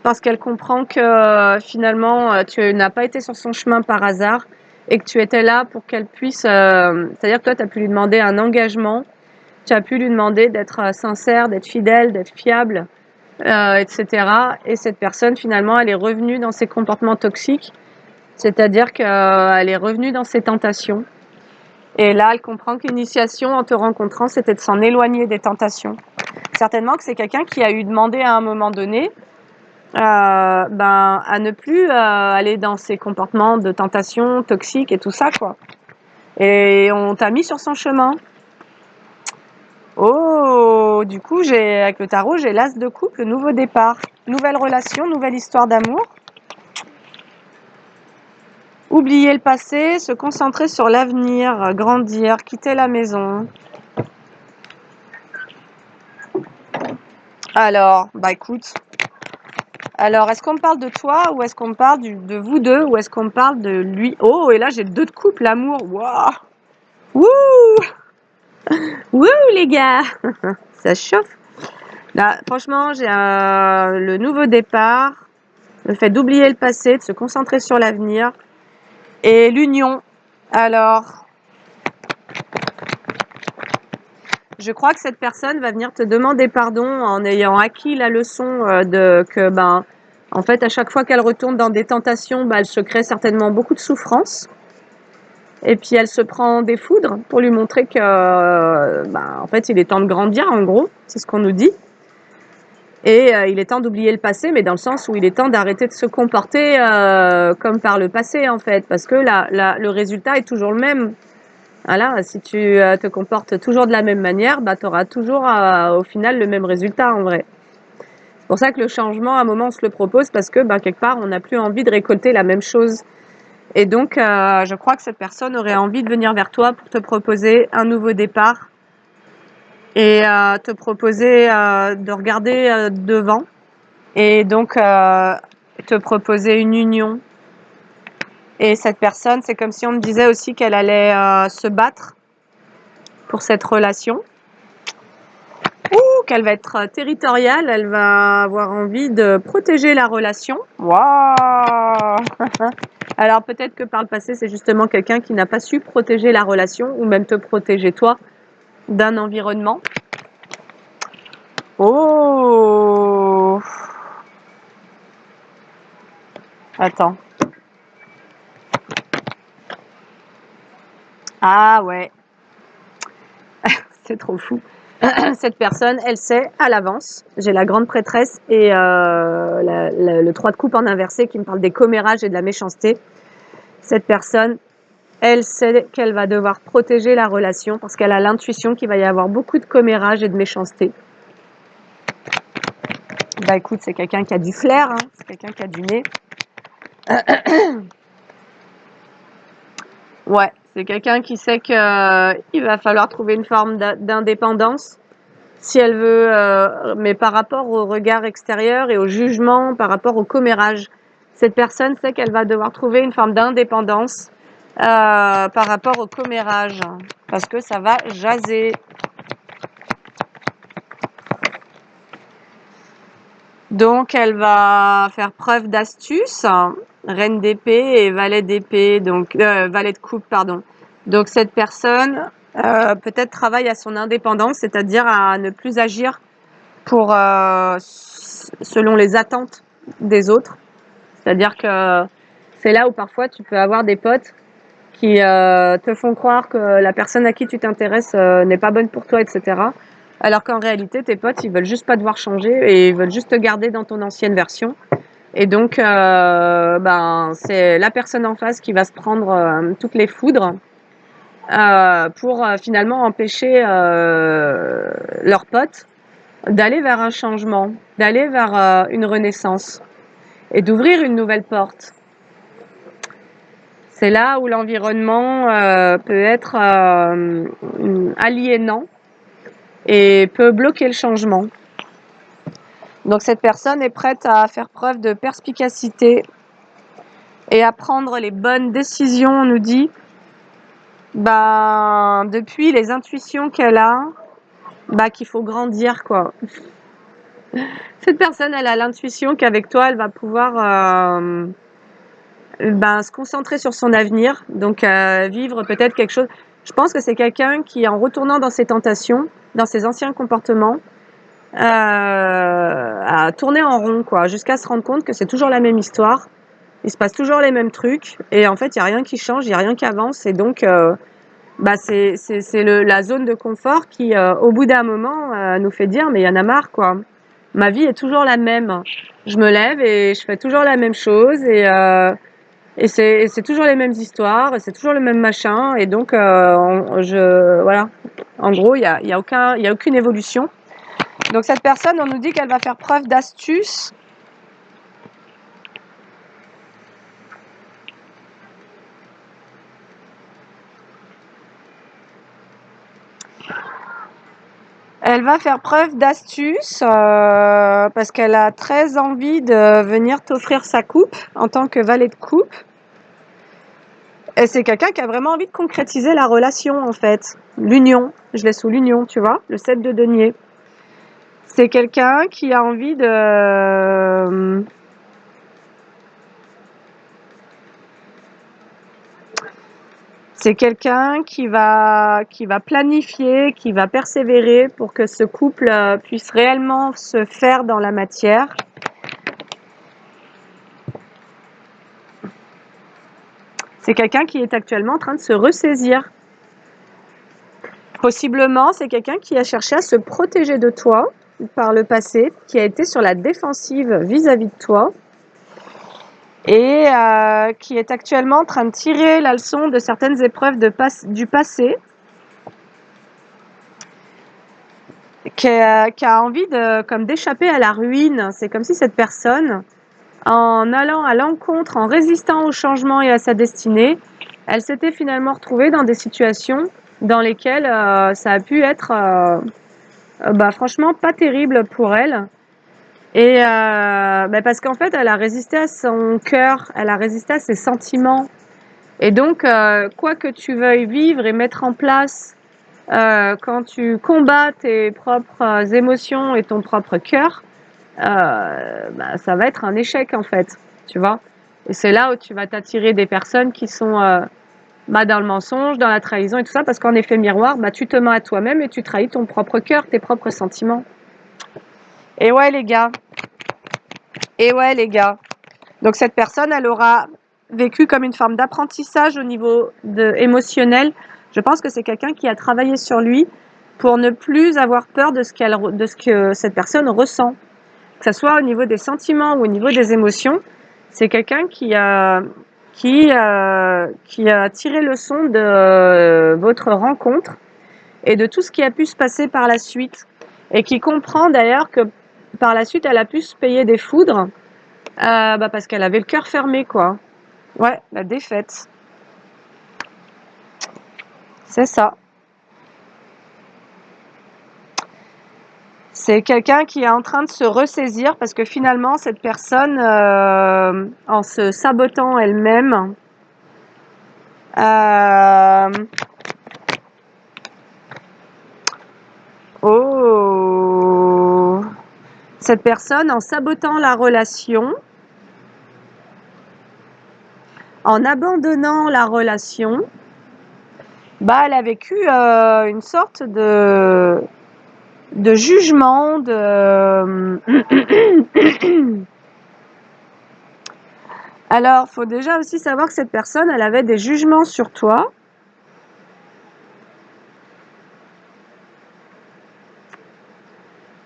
Speaker 1: parce qu'elle comprend que finalement, tu n'as pas été sur son chemin par hasard et que tu étais là pour qu'elle puisse... c'est-à-dire que toi, tu as pu lui demander un engagement, tu as pu lui demander d'être sincère, d'être fidèle, d'être fiable, etc. Et cette personne, finalement, elle est revenue dans ses comportements toxiques. C'est-à-dire qu'elle est revenue dans ses tentations. Et là, elle comprend que l'initiation, en te rencontrant, c'était de s'en éloigner des tentations. Certainement que c'est quelqu'un qui a eu demandé à un moment donné à ne plus aller dans ses comportements de tentation toxiques et tout ça, quoi. Et on t'a mis sur son chemin. Oh, du coup, avec le tarot, j'ai l'as de coupe, le nouveau départ. Nouvelle relation, nouvelle histoire d'amour. Oublier le passé, se concentrer sur l'avenir, grandir, quitter la maison. Alors, bah écoute. Alors, est-ce qu'on me parle de toi ou est-ce qu'on me parle de vous deux ou est-ce qu'on me parle de lui? Oh, et là j'ai deux de couple, l'amour. Waouh! Wouh! Wouh les gars! Ça chauffe. Là, franchement, j'ai le nouveau départ, le fait d'oublier le passé, de se concentrer sur l'avenir et l'union. Alors, je crois que cette personne va venir te demander pardon en ayant acquis la leçon en fait, à chaque fois qu'elle retourne dans des tentations, elle se crée certainement beaucoup de souffrance. Et puis elle se prend des foudres pour lui montrer que, en fait, il est temps de grandir, en gros. C'est ce qu'on nous dit. Et il est temps d'oublier le passé, mais dans le sens où il est temps d'arrêter de se comporter comme par le passé, en fait. Parce que le résultat est toujours le même. Voilà, si tu te comportes toujours de la même manière, tu auras toujours au final le même résultat en vrai. C'est pour ça que le changement, à un moment, on se le propose parce que quelque part, on n'a plus envie de récolter la même chose. Et donc, je crois que cette personne aurait envie de venir vers toi pour te proposer un nouveau départ et te proposer de regarder devant et donc te proposer une union. Et cette personne, c'est comme si on me disait aussi qu'elle allait se battre pour cette relation. Ou qu'elle va être territoriale, elle va avoir envie de protéger la relation. Waouh! Alors peut-être que par le passé, c'est justement quelqu'un qui n'a pas su protéger la relation ou même te protéger toi d'un environnement. Oh! Attends. Ah ouais. C'est trop fou. Cette personne, elle sait à l'avance. J'ai la grande prêtresse et le 3 de coupe en inversé qui me parle des commérages et de la méchanceté. Cette personne, elle sait qu'elle va devoir protéger la relation parce qu'elle a l'intuition qu'il va y avoir beaucoup de commérages et de méchanceté. Bah écoute, c'est quelqu'un qui a du flair, c'est quelqu'un qui a du nez. Ouais, c'est quelqu'un qui sait qu'il va falloir trouver une forme d'indépendance si elle veut, mais par rapport au regard extérieur et au jugement, par rapport au commérage. Cette personne sait qu'elle va devoir trouver une forme d'indépendance par rapport au commérage, parce que ça va jaser. Donc elle va faire preuve d'astuce, reine d'épée et valet d'épée, donc valet de coupe, pardon. Donc cette personne peut-être travaille à son indépendance, c'est-à-dire à ne plus agir pour selon les attentes des autres. C'est-à-dire que c'est là où parfois tu peux avoir des potes qui te font croire que la personne à qui tu t'intéresses n'est pas bonne pour toi, etc. Alors qu'en réalité, tes potes, ils veulent juste pas te voir changer et ils veulent juste te garder dans ton ancienne version. Et donc, c'est la personne en face qui va se prendre toutes les foudres pour finalement empêcher leurs potes d'aller vers un changement, d'aller vers une renaissance et d'ouvrir une nouvelle porte. C'est là où l'environnement peut être aliénant et peut bloquer le changement. Donc cette personne est prête à faire preuve de perspicacité et à prendre les bonnes décisions, on nous dit, depuis les intuitions qu'elle a, qu'il faut grandir, quoi. Cette personne, elle a l'intuition qu'avec toi, elle va pouvoir se concentrer sur son avenir, donc vivre peut-être quelque chose. Je pense que c'est quelqu'un qui, en retournant dans ses tentations, dans ses anciens comportements, a tourné en rond, quoi, jusqu'à se rendre compte que c'est toujours la même histoire. Il se passe toujours les mêmes trucs et en fait, il y a rien qui change, il y a rien qui avance et donc c'est la zone de confort qui, au bout d'un moment, nous fait dire mais il y en a marre, quoi. Ma vie est toujours la même. Je me lève et je fais toujours la même chose et c'est toujours les mêmes histoires, et c'est toujours le même machin et donc voilà. En gros, il y a aucune évolution. Donc cette personne, on nous dit qu'elle va faire preuve d'astuce. Elle va faire preuve d'astuce parce qu'elle a très envie de venir t'offrir sa coupe en tant que valet de coupe. Et c'est quelqu'un qui a vraiment envie de concrétiser la relation, en fait. L'union. Je l'ai sous l'union, tu vois, le 7 de denier. C'est quelqu'un qui a envie de... C'est quelqu'un qui va planifier, qui va persévérer pour que ce couple puisse réellement se faire dans la matière. C'est quelqu'un qui est actuellement en train de se ressaisir. Possiblement, c'est quelqu'un qui a cherché à se protéger de toi par le passé, qui a été sur la défensive vis-à-vis de toi et qui est actuellement en train de tirer la leçon de certaines épreuves du passé, qui a envie d'échapper à la ruine. C'est comme si cette personne, en allant à l'encontre, en résistant au changement et à sa destinée, elle s'était finalement retrouvée dans des situations dans lesquelles ça a pu être franchement pas terrible pour elle. Et parce qu'en fait, elle a résisté à son cœur, elle a résisté à ses sentiments. Et donc, quoi que tu veuilles vivre et mettre en place quand tu combats tes propres émotions et ton propre cœur, ça va être un échec en fait, tu vois. Et c'est là où tu vas t'attirer des personnes qui sont dans le mensonge, dans la trahison et tout ça, parce qu'en effet miroir, tu te mens à toi-même et tu trahis ton propre cœur, tes propres sentiments. Et ouais les gars, Donc cette personne, elle aura vécu comme une forme d'apprentissage au niveau émotionnel. Je pense que c'est quelqu'un qui a travaillé sur lui pour ne plus avoir peur de ce que cette personne ressent, que ce soit au niveau des sentiments ou au niveau des émotions. C'est quelqu'un qui a tiré leçon de votre rencontre et de tout ce qui a pu se passer par la suite et qui comprend d'ailleurs que par la suite, elle a pu se payer des foudres parce qu'elle avait le cœur fermé, quoi. Ouais, la défaite. C'est ça. C'est quelqu'un qui est en train de se ressaisir parce que finalement, cette personne, en se sabotant elle-même, Euh, Oh, cette personne, en sabotant la relation, en abandonnant la relation, bah, elle a vécu une sorte de jugement, Alors, faut déjà aussi savoir que cette personne, elle avait des jugements sur toi.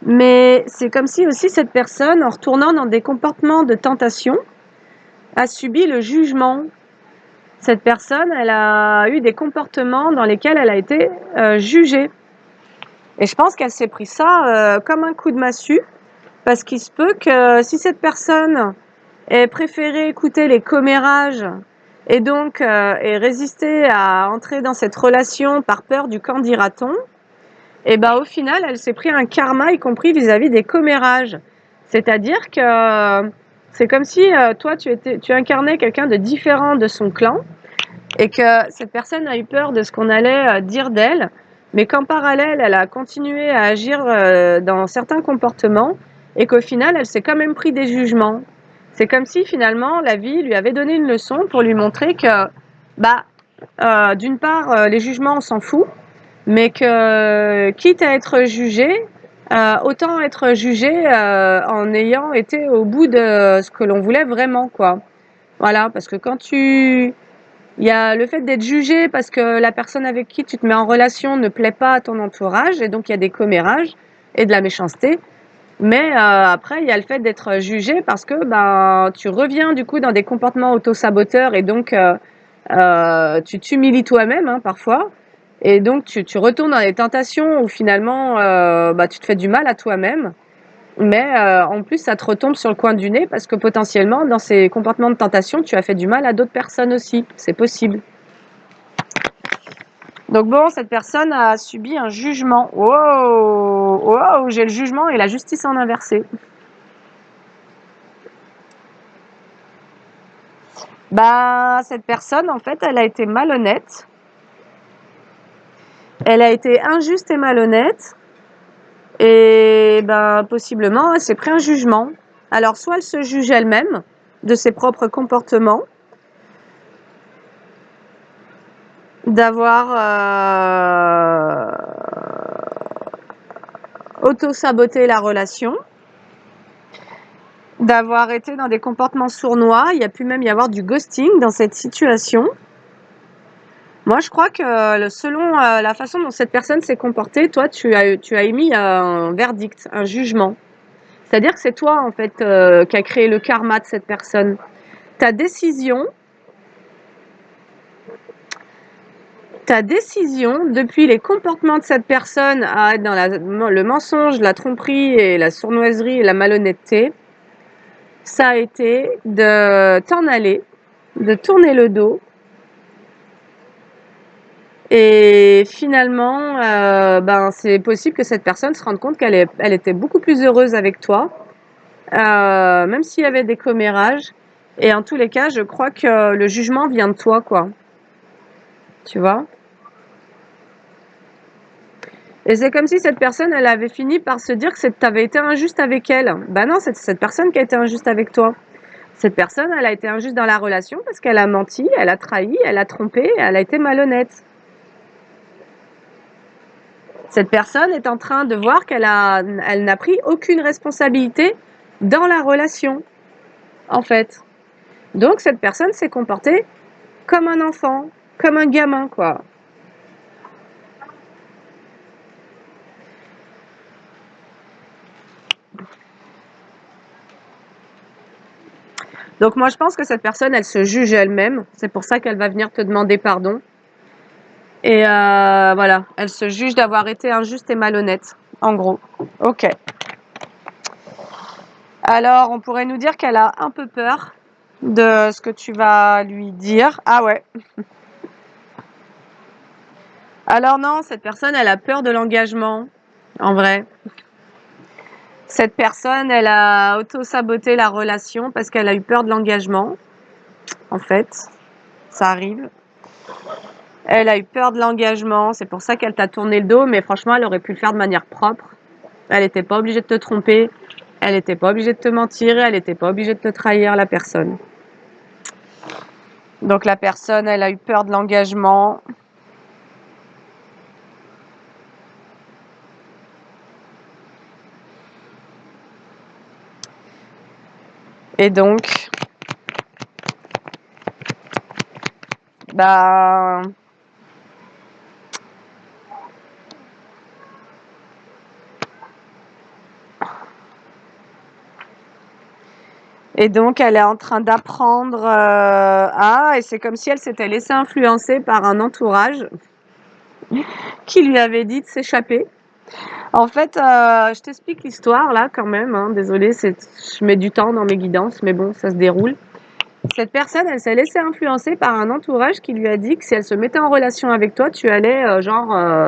Speaker 1: Mais c'est comme si aussi cette personne, en retournant dans des comportements de tentation, a subi le jugement. Cette personne, elle a eu des comportements dans lesquels elle a été jugée. Et je pense qu'elle s'est pris ça comme un coup de massue, parce qu'il se peut que si cette personne ait préféré écouter les commérages et donc ait résisté à entrer dans cette relation par peur du qu'en dira-t-on, et ben au final, elle s'est pris un karma, y compris vis-à-vis des commérages. C'est-à-dire que c'est comme si toi, tu incarnais quelqu'un de différent de son clan, et que cette personne a eu peur de ce qu'on allait dire d'elle, mais qu'en parallèle, elle a continué à agir dans certains comportements, et qu'au final, elle s'est quand même pris des jugements. C'est comme si finalement la vie lui avait donné une leçon pour lui montrer que, bah, d'une part, les jugements, on s'en fout, mais que quitte à être jugé, autant être jugé en ayant été au bout de ce que l'on voulait vraiment, quoi. Voilà, parce que il y a le fait d'être jugé parce que la personne avec qui tu te mets en relation ne plaît pas à ton entourage, et donc il y a des commérages et de la méchanceté. Mais après, il y a le fait d'être jugé parce que ben, tu reviens du coup dans des comportements auto-saboteurs, et donc tu t'humilies toi-même hein, parfois. Et donc tu retournes dans des tentations où finalement bah, tu te fais du mal à toi-même. Mais en plus, ça te retombe sur le coin du nez parce que potentiellement, dans ces comportements de tentation, tu as fait du mal à d'autres personnes aussi. C'est possible. Donc bon, cette personne a subi un jugement. Wow, wow, j'ai le jugement et la justice en inversé. Bah, cette personne, en fait, elle a été malhonnête. Elle a été injuste et malhonnête. Et ben, possiblement, elle s'est pris un jugement. Alors, soit elle se juge elle-même de ses propres comportements, d'avoir auto-saboté la relation, d'avoir été dans des comportements sournois. Il y a pu même y avoir du ghosting dans cette situation. Moi, je crois que selon la façon dont cette personne s'est comportée, toi, tu as émis un verdict, un jugement. C'est-à-dire que c'est toi, en fait, qui a créé le karma de cette personne. Ta décision, depuis les comportements de cette personne à être dans le mensonge, la tromperie et la sournoiserie et la malhonnêteté, ça a été de t'en aller, de tourner le dos. Et finalement, ben, c'est possible que cette personne se rende compte elle était beaucoup plus heureuse avec toi, même s'il y avait des commérages. Et en tous les cas, je crois que le jugement vient de toi, quoi. Tu vois? Et c'est comme si cette personne, elle avait fini par se dire que tu avais été injuste avec elle. Ben non, c'est cette personne qui a été injuste avec toi. Cette personne, elle a été injuste dans la relation parce qu'elle a menti, elle a trahi, elle a trompé, elle a été malhonnête. Cette personne est en train de voir elle n'a pris aucune responsabilité dans la relation, en fait. Donc cette personne s'est comportée comme un enfant, comme un gamin, quoi. Donc moi je pense que cette personne, elle se juge elle-même. C'est pour ça qu'elle va venir te demander pardon. Et voilà, elle se juge d'avoir été injuste et malhonnête, en gros. Ok. Alors, on pourrait nous dire qu'elle a un peu peur de ce que tu vas lui dire. Ah ouais. Alors non, cette personne, elle a peur de l'engagement, en vrai. Cette personne, elle a auto-saboté la relation parce qu'elle a eu peur de l'engagement, en fait. Ça arrive. Elle a eu peur de l'engagement, c'est pour ça qu'elle t'a tourné le dos, mais franchement, elle aurait pu le faire de manière propre. Elle n'était pas obligée de te tromper, elle n'était pas obligée de te mentir, elle n'était pas obligée de te trahir, la personne. Donc la personne, elle a eu peur de l'engagement. Et donc, bah, et donc elle est en train d'apprendre et c'est comme si elle s'était laissée influencer par un entourage qui lui avait dit de s'échapper. En fait, je t'explique l'histoire là quand même, hein. Désolée, je mets du temps dans mes guidances, mais bon, ça se déroule. Cette personne, elle s'est laissée influencer par un entourage qui lui a dit que si elle se mettait en relation avec toi, tu allais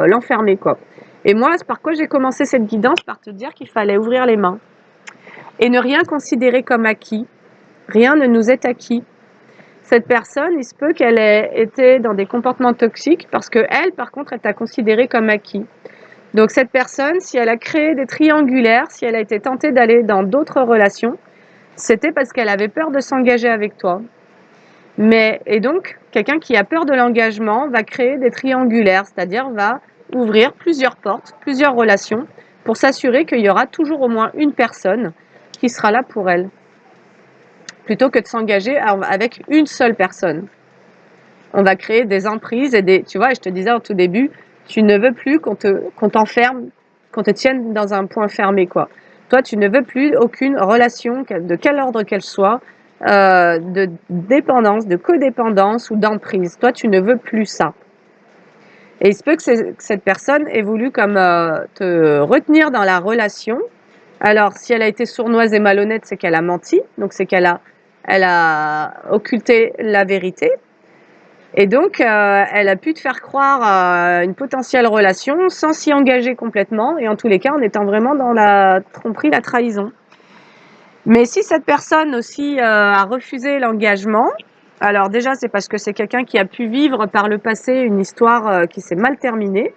Speaker 1: l'enfermer, quoi. Et moi, c'est par quoi j'ai commencé cette guidance? Par te dire qu'il fallait ouvrir les mains et ne rien considérer comme acquis. Rien ne nous est acquis. Cette personne, il se peut qu'elle ait été dans des comportements toxiques parce que elle, par contre, elle t'a considéré comme acquis. Donc cette personne, si elle a créé des triangulaires, si elle a été tentée d'aller dans d'autres relations, c'était parce qu'elle avait peur de s'engager avec toi. Et donc, quelqu'un qui a peur de l'engagement va créer des triangulaires, c'est-à-dire va ouvrir plusieurs portes, plusieurs relations, pour s'assurer qu'il y aura toujours au moins une personne qui sera là pour elle, plutôt que de s'engager avec une seule personne. On va créer des emprises tu vois, je te disais au tout début, tu ne veux plus qu'on t'enferme, qu'on te tienne dans un point fermé, quoi. Toi, tu ne veux plus aucune relation, de quel ordre qu'elle soit, de dépendance, de codépendance ou d'emprise. Toi, tu ne veux plus ça. Et il se peut que cette personne ait voulu comme te retenir dans la relation. Alors, si elle a été sournoise et malhonnête, c'est qu'elle a menti, donc c'est elle a occulté la vérité. Et donc, elle a pu te faire croire à une potentielle relation sans s'y engager complètement, et en tous les cas, en étant vraiment dans la tromperie, la trahison. Mais si cette personne aussi a refusé l'engagement, alors déjà, c'est parce que c'est quelqu'un qui a pu vivre par le passé une histoire qui s'est mal terminée,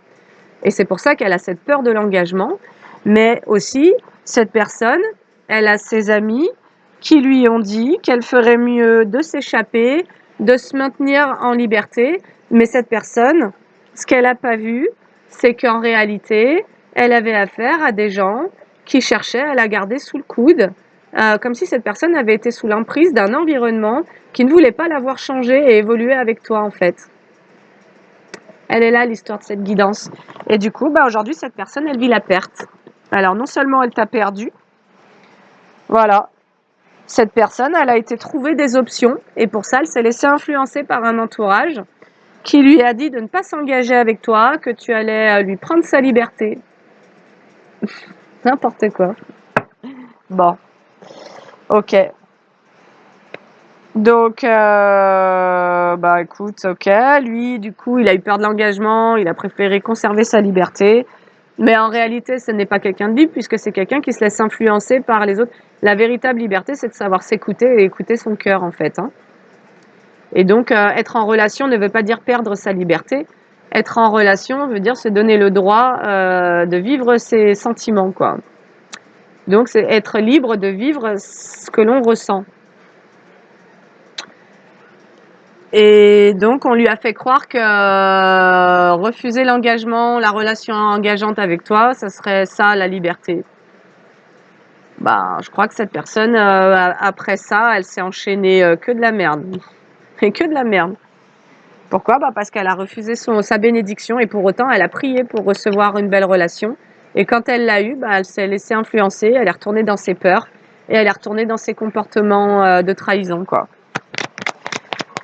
Speaker 1: et c'est pour ça qu'elle a cette peur de l'engagement. Mais aussi, cette personne, elle a ses amis qui lui ont dit qu'elle ferait mieux de s'échapper, de se maintenir en liberté. Mais cette personne, ce qu'elle n'a pas vu, c'est qu'en réalité, elle avait affaire à des gens qui cherchaient à la garder sous le coude, comme si cette personne avait été sous l'emprise d'un environnement qui ne voulait pas la voir changer et évoluer avec toi, en fait. Elle est là, l'histoire de cette guidance. Et du coup, aujourd'hui, cette personne, elle vit la perte. Alors, non seulement elle t'a perdu, voilà. Cette personne, elle a été trouver des options. Et pour ça, elle s'est laissée influencer par un entourage qui lui a dit de ne pas s'engager avec toi, que tu allais lui prendre sa liberté. N'importe quoi. Bon, ok. Donc, écoute, ok. Lui, du coup, il a eu peur de l'engagement, il a préféré conserver sa liberté. Mais en réalité, ce n'est pas quelqu'un de libre, puisque c'est quelqu'un qui se laisse influencer par les autres. La véritable liberté, c'est de savoir s'écouter et écouter son cœur, en fait. Hein. Et donc, être en relation ne veut pas dire perdre sa liberté. Être en relation veut dire se donner le droit de vivre ses sentiments, quoi. Donc, c'est être libre de vivre ce que l'on ressent. Et donc, on lui a fait croire que refuser l'engagement, la relation engageante avec toi, ça serait ça, la liberté. Je crois que cette personne, après ça, elle s'est enchaînée que de la merde. Et que de la merde. Pourquoi? Parce qu'elle a refusé sa bénédiction et pour autant, elle a prié pour recevoir une belle relation. Et quand elle l'a eue, elle s'est laissée influencer, elle est retournée dans ses peurs et elle est retournée dans ses comportements de trahison, quoi.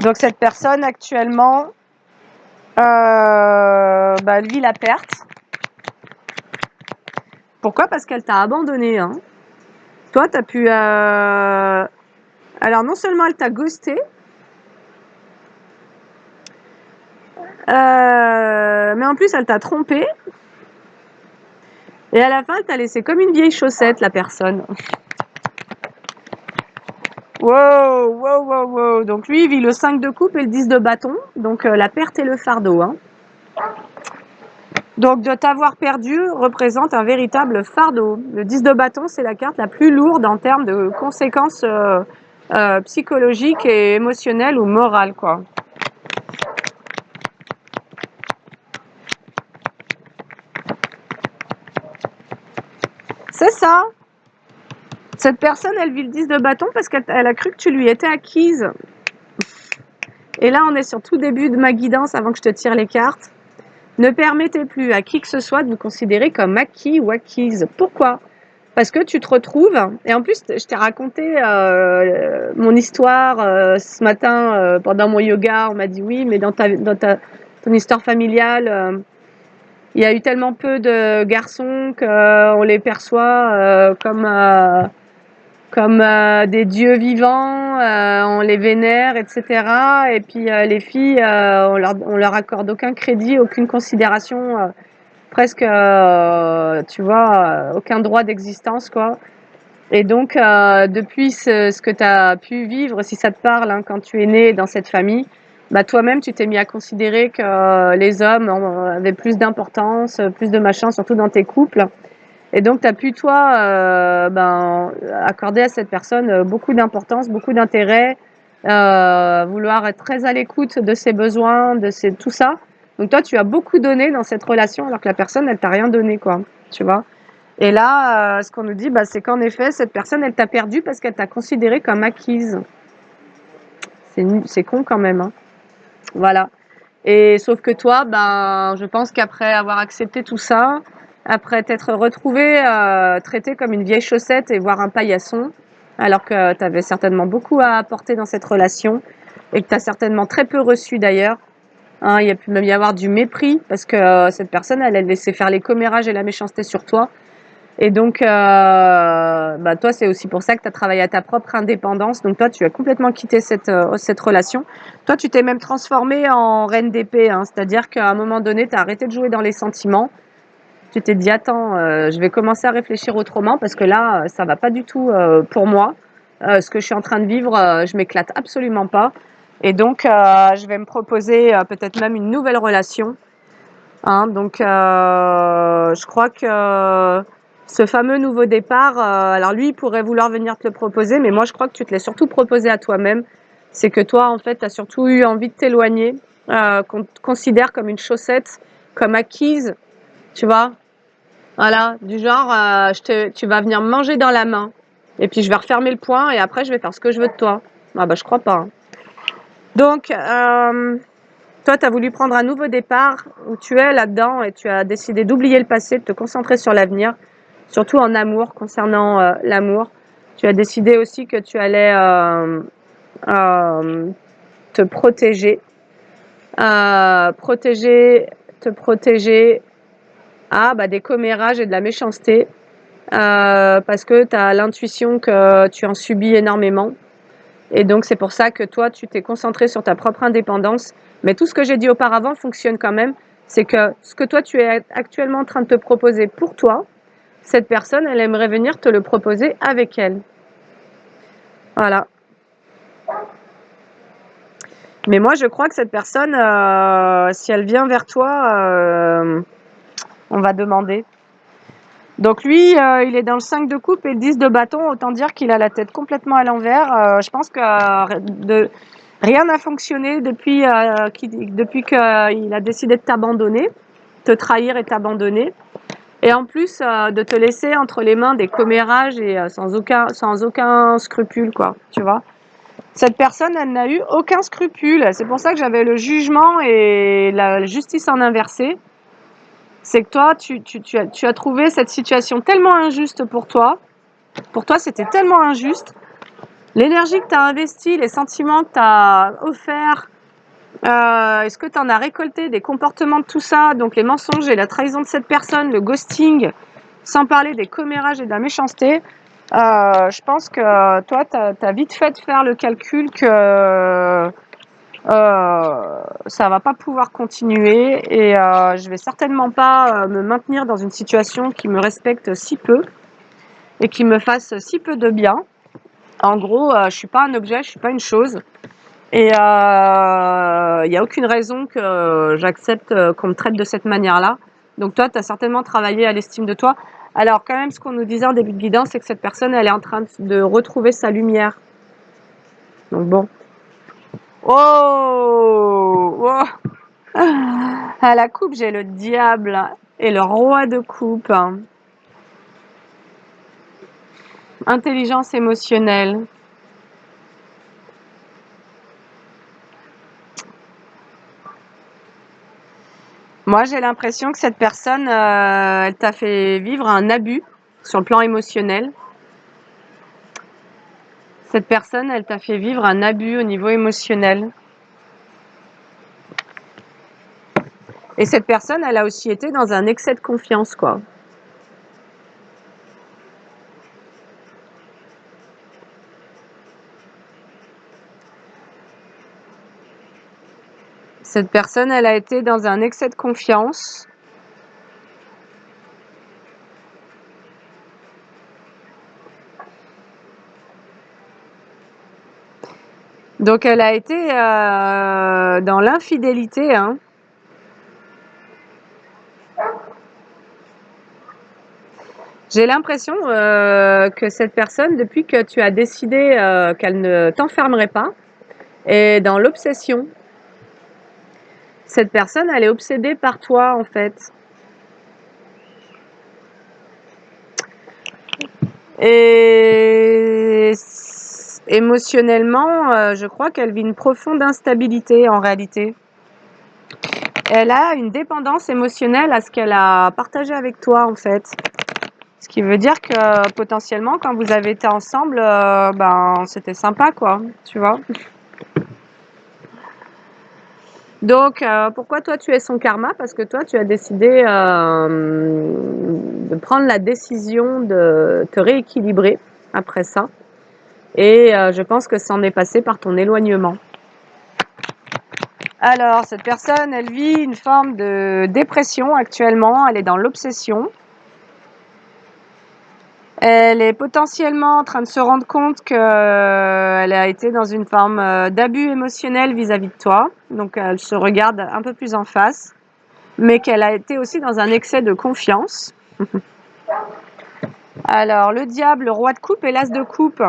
Speaker 1: Donc cette personne actuellement, elle vit la perte. Pourquoi? Parce qu'elle t'a abandonné. Hein. Toi, t'as pu... Alors non seulement elle t'a ghosté, mais en plus elle t'a trompé. Et à la fin, elle t'a laissé comme une vieille chaussette, la personne. Wow, wow, wow, wow. Donc lui, il vit le 5 de coupe et le 10 de bâton. Donc la perte et le fardeau, hein. Donc de t'avoir perdu représente un véritable fardeau. Le 10 de bâton, c'est la carte la plus lourde en termes de conséquences psychologiques et émotionnelles ou morales, quoi. C'est ça. Cette personne, elle vit le 10 de bâton parce qu'elle a cru que tu lui étais acquise. Et là, on est sur tout début de ma guidance avant que je te tire les cartes. Ne permettez plus à qui que ce soit de vous considérer comme acquis ou acquise. Pourquoi? Parce que tu te retrouves, et en plus, je t'ai raconté mon histoire ce matin pendant mon yoga. On m'a dit oui, mais ton histoire familiale, il y a eu tellement peu de garçons qu'on les perçoit comme des dieux vivants, on les vénère, etc. Et puis les filles, on leur accorde aucun crédit, aucune considération, presque, tu vois, aucun droit d'existence, quoi. Et donc, depuis ce que tu as pu vivre, si ça te parle, hein, quand tu es né dans cette famille, bah toi-même, tu t'es mis à considérer que les hommes avaient plus d'importance, plus de machin, surtout dans tes couples. Et donc, tu as pu, toi, accorder à cette personne beaucoup d'importance, beaucoup d'intérêt, vouloir être très à l'écoute de ses besoins, tout ça. Donc, toi, tu as beaucoup donné dans cette relation, alors que la personne, elle t'a rien donné, quoi. Tu vois? Et là, ce qu'on nous dit, bah, c'est qu'en effet, cette personne, elle t'a perdu parce qu'elle t'a considéré comme acquise. C'est con quand même, hein. Voilà. Et sauf que toi, ben, je pense qu'après avoir accepté tout ça, après t'être retrouvé traité comme une vieille chaussette et voire un paillasson, alors que tu avais certainement beaucoup à apporter dans cette relation et que tu as certainement très peu reçu d'ailleurs. Hein, il y a pu même y avoir du mépris parce que cette personne, elle a laissé faire les commérages et la méchanceté sur toi. Et donc, bah, toi, c'est aussi pour ça que tu as travaillé à ta propre indépendance. Donc, toi, tu as complètement quitté cette relation. Toi, tu t'es même transformée en reine d'épée, hein. C'est-à-dire qu'à un moment donné, tu as arrêté de jouer dans les sentiments. Tu t'es dit, attends, je vais commencer à réfléchir autrement parce que là, ça va pas du tout pour moi. Ce que je suis en train de vivre, je m'éclate absolument pas. Et donc, je vais me proposer peut-être même une nouvelle relation. Hein, donc, je crois que ce fameux nouveau départ, alors lui, il pourrait vouloir venir te le proposer, mais moi, je crois que tu te l'as surtout proposé à toi-même. C'est que toi, en fait, tu as surtout eu envie de t'éloigner, qu'on te considère comme une chaussette, comme acquise, tu vois. Voilà, du genre, tu vas venir me manger dans la main, et puis je vais refermer le poing, et après, je vais faire ce que je veux de toi. Ah bah, je crois pas, hein. Donc, toi, tu as voulu prendre un nouveau départ où tu es là-dedans et tu as décidé d'oublier le passé, de te concentrer sur l'avenir, surtout en amour, concernant l'amour. Tu as décidé aussi que tu allais euh, te protéger, te protéger des commérages et de la méchanceté, parce que tu as l'intuition que tu en subis énormément. Et donc, c'est pour ça que toi, tu t'es concentré sur ta propre indépendance. Mais tout ce que j'ai dit auparavant fonctionne quand même. C'est que ce que toi, tu es actuellement en train de te proposer pour toi, cette personne, elle aimerait venir te le proposer avec elle. Voilà. Mais moi, je crois que cette personne, si elle vient vers toi, on va demander. Donc lui, il est dans le 5 de coupe et le 10 de bâton. Autant dire qu'il a la tête complètement à l'envers. Je pense que rien n'a fonctionné depuis qu'il a décidé de t'abandonner, te trahir et t'abandonner. Et en plus, de te laisser entre les mains des commérages et sans aucun scrupule, quoi, tu vois. Cette personne, elle n'a eu aucun scrupule. C'est pour ça que j'avais le jugement et la justice en inversé. C'est que toi, tu as trouvé cette situation tellement injuste pour toi. Pour toi, c'était tellement injuste. L'énergie que tu as investie, les sentiments que tu as offerts, est-ce que tu en as récolté des comportements de tout ça, donc les mensonges et la trahison de cette personne, le ghosting, sans parler des commérages et de la méchanceté. Je pense que toi, tu as vite fait de faire le calcul que ça va pas pouvoir continuer et je vais certainement pas me maintenir dans une situation qui me respecte si peu et qui me fasse si peu de bien. En gros, je suis pas un objet, je suis pas une chose. Et il y a aucune raison que j'accepte qu'on me traite de cette manière-là. Donc toi, tu as certainement travaillé à l'estime de toi. Alors quand même, ce qu'on nous disait en début de guidance, c'est que cette personne, elle est en train de retrouver sa lumière. Donc bon. Oh, oh. À la coupe, j'ai le diable et le roi de coupe. Intelligence émotionnelle. Moi, j'ai l'impression que cette personne, elle t'a fait vivre un abus sur le plan émotionnel. Cette personne, elle t'a fait vivre un abus au niveau émotionnel. Et cette personne, elle a aussi été dans un excès de confiance, quoi. Cette personne, elle a été dans un excès de confiance. Donc, elle a été dans l'infidélité, hein. J'ai l'impression que cette personne, depuis que tu as décidé qu'elle ne t'enfermerait pas, est dans l'obsession. Cette personne, elle est obsédée par toi, en fait. Et émotionnellement, je crois qu'elle vit une profonde instabilité en réalité. Elle a une dépendance émotionnelle à ce qu'elle a partagé avec toi, en fait. Ce qui veut dire que potentiellement, quand vous avez été ensemble, ben, c'était sympa, quoi, tu vois. Donc, pourquoi toi tu es son karma? Parce que toi tu as décidé de prendre la décision de te rééquilibrer après ça. Et je pense que c'en est passé par ton éloignement. Alors, cette personne, elle vit une forme de dépression actuellement. Elle est dans l'obsession. Elle est potentiellement en train de se rendre compte qu'elle a été dans une forme d'abus émotionnel vis-à-vis de toi. Donc, elle se regarde un peu plus en face. Mais qu'elle a été aussi dans un excès de confiance. Alors, le diable, le roi de coupe et l'as de coupe.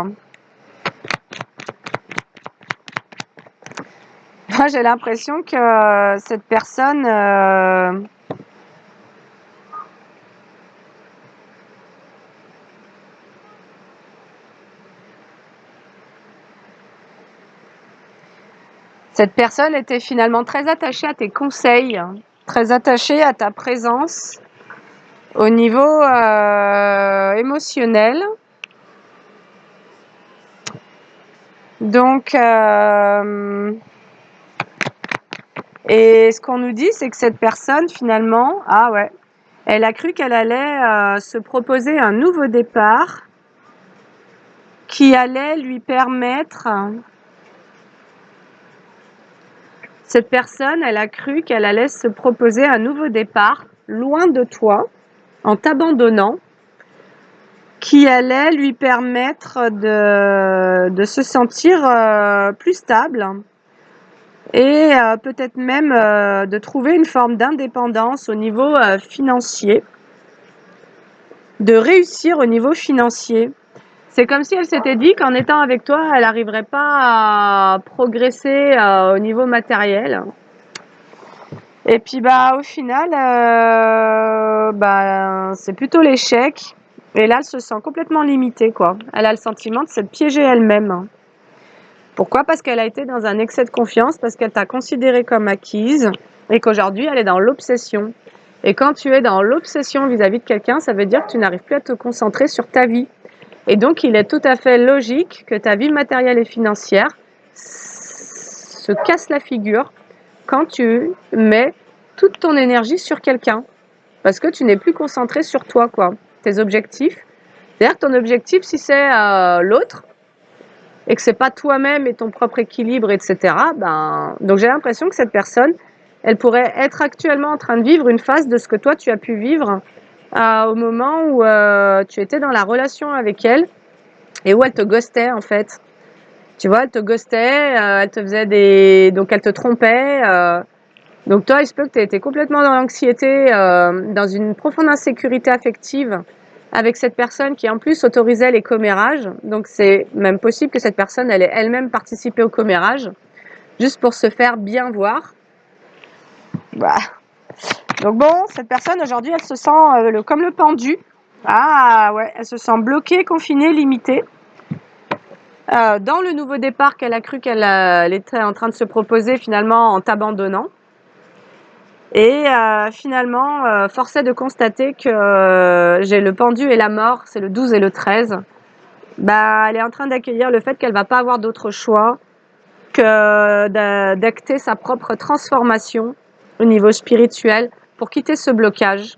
Speaker 1: Moi, j'ai l'impression que cette personne... cette personne était finalement très attachée à tes conseils, très attachée à ta présence au niveau émotionnel. Donc, et ce qu'on nous dit, c'est que cette personne, finalement, ah ouais, elle a cru qu'elle allait se proposer un nouveau départ qui allait lui permettre... Cette personne, elle a cru qu'elle allait se proposer un nouveau départ, loin de toi, en t'abandonnant, qui allait lui permettre de se sentir plus stable et peut-être même de trouver une forme d'indépendance au niveau financier, de réussir au niveau financier. C'est comme si elle s'était dit qu'en étant avec toi, elle n'arriverait pas à progresser au niveau matériel. Et puis bah au final, bah, c'est plutôt l'échec. Et là, elle se sent complètement limitée, quoi. Elle a le sentiment de s'être piégée elle-même. Pourquoi? Parce qu'elle a été dans un excès de confiance, parce qu'elle t'a considérée comme acquise et qu'aujourd'hui, elle est dans l'obsession. Et quand tu es dans l'obsession vis-à-vis de quelqu'un, ça veut dire que tu n'arrives plus à te concentrer sur ta vie. Et donc, il est tout à fait logique que ta vie matérielle et financière se casse la figure quand tu mets toute ton énergie sur quelqu'un. Parce que tu n'es plus concentré sur toi, quoi. Tes objectifs. C'est-à-dire que ton objectif, si c'est l'autre, et que c'est pas toi-même et ton propre équilibre, etc., ben... Donc j'ai l'impression que cette personne, elle pourrait être actuellement en train de vivre une phase de ce que toi, tu as pu vivre au moment où tu étais dans la relation avec elle. et où elle te ghostait en fait. Tu vois, elle te ghostait, elle te faisait des donc elle te trompait, donc toi, il se peut que tu aies été complètement dans l'anxiété, dans une profonde insécurité affective avec cette personne qui en plus autorisait les commérages. Donc c'est même possible que cette personne, elle ait elle-même participé au commérage, juste pour se faire bien voir. Bah. Donc bon, cette personne aujourd'hui, elle se sent comme le pendu. Ah ouais, elle se sent bloquée, confinée, limitée. Dans le nouveau départ qu'elle a cru qu'elle était en train de se proposer finalement en t'abandonnant. Et finalement, force est de constater que j'ai le pendu et la mort, c'est le 12 et le 13. Bah, elle est en train d'accueillir le fait qu'elle va pas avoir d'autre choix que d'acter sa propre transformation au niveau spirituel pour quitter ce blocage.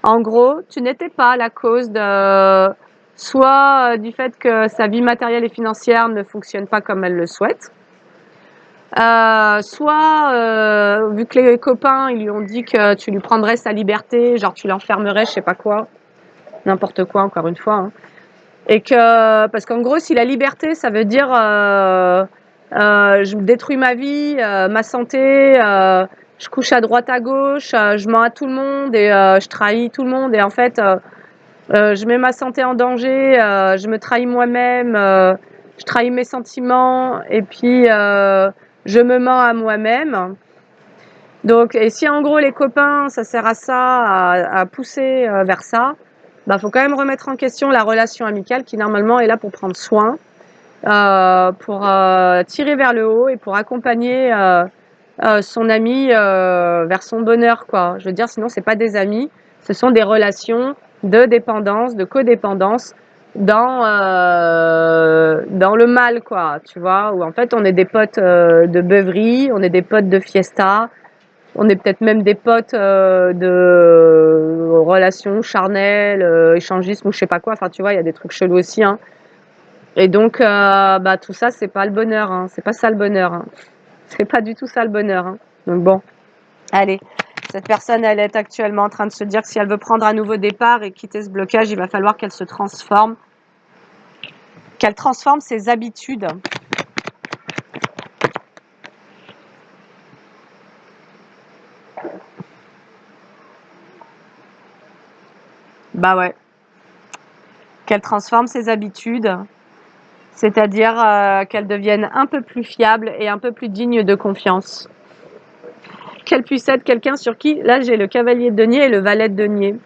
Speaker 1: En gros, tu n'étais pas la cause de soit du fait que sa vie matérielle et financière ne fonctionne pas comme elle le souhaite, soit vu que les copains ils lui ont dit que tu lui prendrais sa liberté, genre tu l'enfermerais, je sais pas quoi, n'importe quoi encore une fois, hein. Et que parce qu'en gros si la liberté ça veut dire je détruis ma vie, ma santé, je couche à droite à gauche, je mens à tout le monde et je trahis tout le monde et en fait je mets ma santé en danger, je me trahis moi-même, je trahis mes sentiments et puis je me mens à moi-même. Donc, et si en gros les copains, ça sert à ça, à pousser vers ça, bah faut quand même remettre en question la relation amicale qui normalement est là pour prendre soin, pour tirer vers le haut et pour accompagner son ami vers son bonheur, quoi. Je veux dire, sinon c'est pas des amis, ce sont des relations de dépendance, de codépendance dans le mal, quoi. Tu vois, où en fait on est des potes de beuverie, on est des potes de fiesta, on est peut-être même des potes de relations charnelles, échangisme ou je sais pas quoi. Enfin, tu vois, il y a des trucs chelous aussi, hein. Et donc, bah tout ça, c'est pas le bonheur, hein. C'est pas ça le bonheur, hein. C'est pas du tout ça le bonheur, hein. Donc bon, allez, cette personne, elle est actuellement en train de se dire que si elle veut prendre un nouveau départ et quitter ce blocage, il va falloir qu'elle se transforme, qu'elle transforme ses habitudes. Bah ouais, qu'elle transforme ses habitudes, c'est-à-dire qu'elle devienne un peu plus fiable et un peu plus digne de confiance. Qu'elle puisse être quelqu'un sur qui, là j'ai le cavalier de denier et le valet de denier.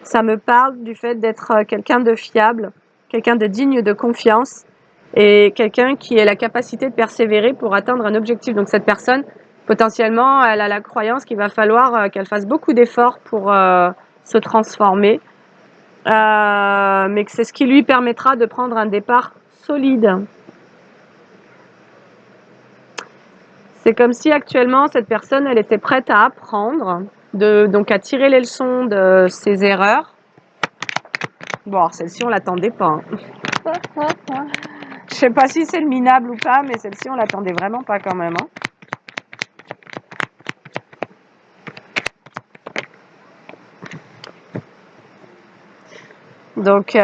Speaker 1: Ça me parle du fait d'être quelqu'un de fiable, quelqu'un de digne de confiance et quelqu'un qui ait la capacité de persévérer pour atteindre un objectif. Donc cette personne, potentiellement, elle a la croyance qu'il va falloir qu'elle fasse beaucoup d'efforts pour se transformer, mais que c'est ce qui lui permettra de prendre un départ solide. C'est comme si actuellement cette personne, elle était prête à apprendre, donc à tirer les leçons de ses erreurs. Bon, alors celle-ci, on l'attendait pas, hein. Je sais pas si c'est le minable ou pas, mais celle-ci, on l'attendait vraiment pas quand même, hein. Donc,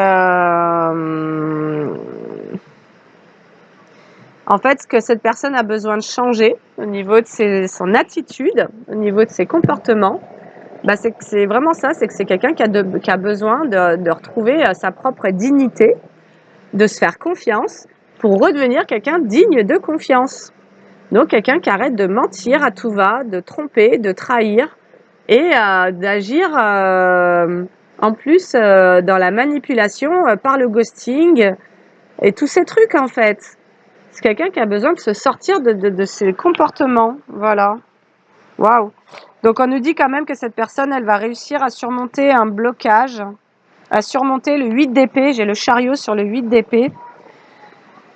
Speaker 1: en fait, ce que cette personne a besoin de changer au niveau de son attitude, au niveau de ses comportements, bah, c'est vraiment ça, c'est que c'est quelqu'un qui a besoin de retrouver sa propre dignité, de se faire confiance pour redevenir quelqu'un digne de confiance. Donc quelqu'un qui arrête de mentir à tout va, de tromper, de trahir et d'agir en plus dans la manipulation par le ghosting et tous ces trucs en fait. C'est quelqu'un qui a besoin de se sortir de ses comportements. Voilà. Waouh. Donc on nous dit quand même que cette personne, elle va réussir à surmonter un blocage, à surmonter le 8 d'épée. J'ai le chariot sur le 8 d'épée.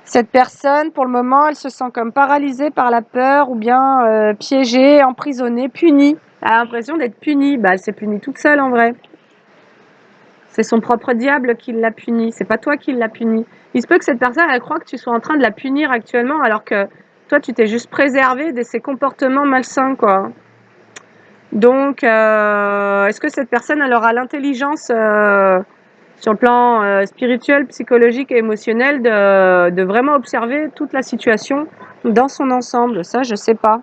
Speaker 1: Cette personne, pour le moment, elle se sent comme paralysée par la peur ou bien piégée, emprisonnée, punie. Elle a l'impression d'être punie. Bah, elle s'est punie toute seule en vrai. C'est son propre diable qui l'a punie. C'est pas toi qui l'a punie. Il se peut que cette personne, elle croit que tu sois en train de la punir actuellement alors que toi, tu t'es juste préservé de ses comportements malsains, quoi. Donc, est-ce que cette personne, elle aura l'intelligence sur le plan spirituel, psychologique et émotionnel, de vraiment observer toute la situation dans son ensemble. Ça, je sais pas.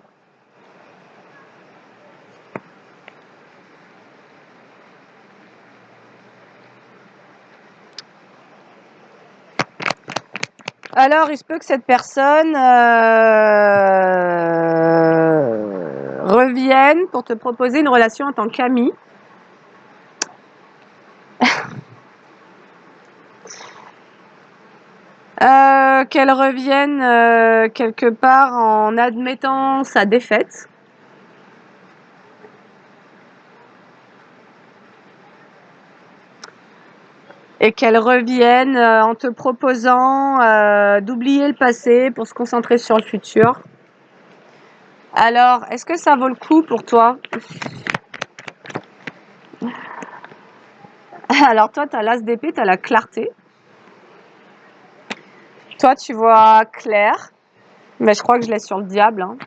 Speaker 1: Alors, il se peut que cette personne revienne pour te proposer une relation en tant qu'ami. Qu'elle revienne quelque part en admettant sa défaite. Et qu'elle revienne en te proposant d'oublier le passé pour se concentrer sur le futur. Alors, est-ce que ça vaut le coup pour toi? Alors toi, tu as l'as d'épée, tu as la clarté. Toi, tu vois clair. Mais je crois que je laisse sur le diable. Hein.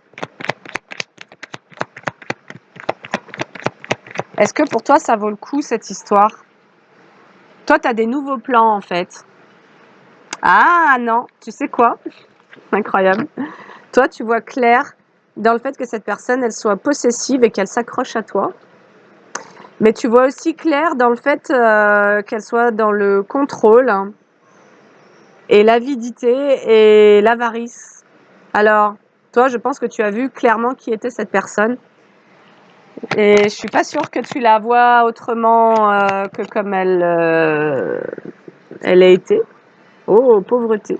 Speaker 1: Est-ce que pour toi, ça vaut le coup, cette histoire? Toi, tu as des nouveaux plans, en fait. Ah non, tu sais quoi? Incroyable. Toi, tu vois clair dans le fait que cette personne, elle soit possessive et qu'elle s'accroche à toi. Mais tu vois aussi clair dans le fait qu'elle soit dans le contrôle et l'avidité et l'avarice. Alors, toi, je pense que tu as vu clairement qui était cette personne. Et je suis pas sûre que tu la vois autrement que comme elle a été. Oh, pauvreté.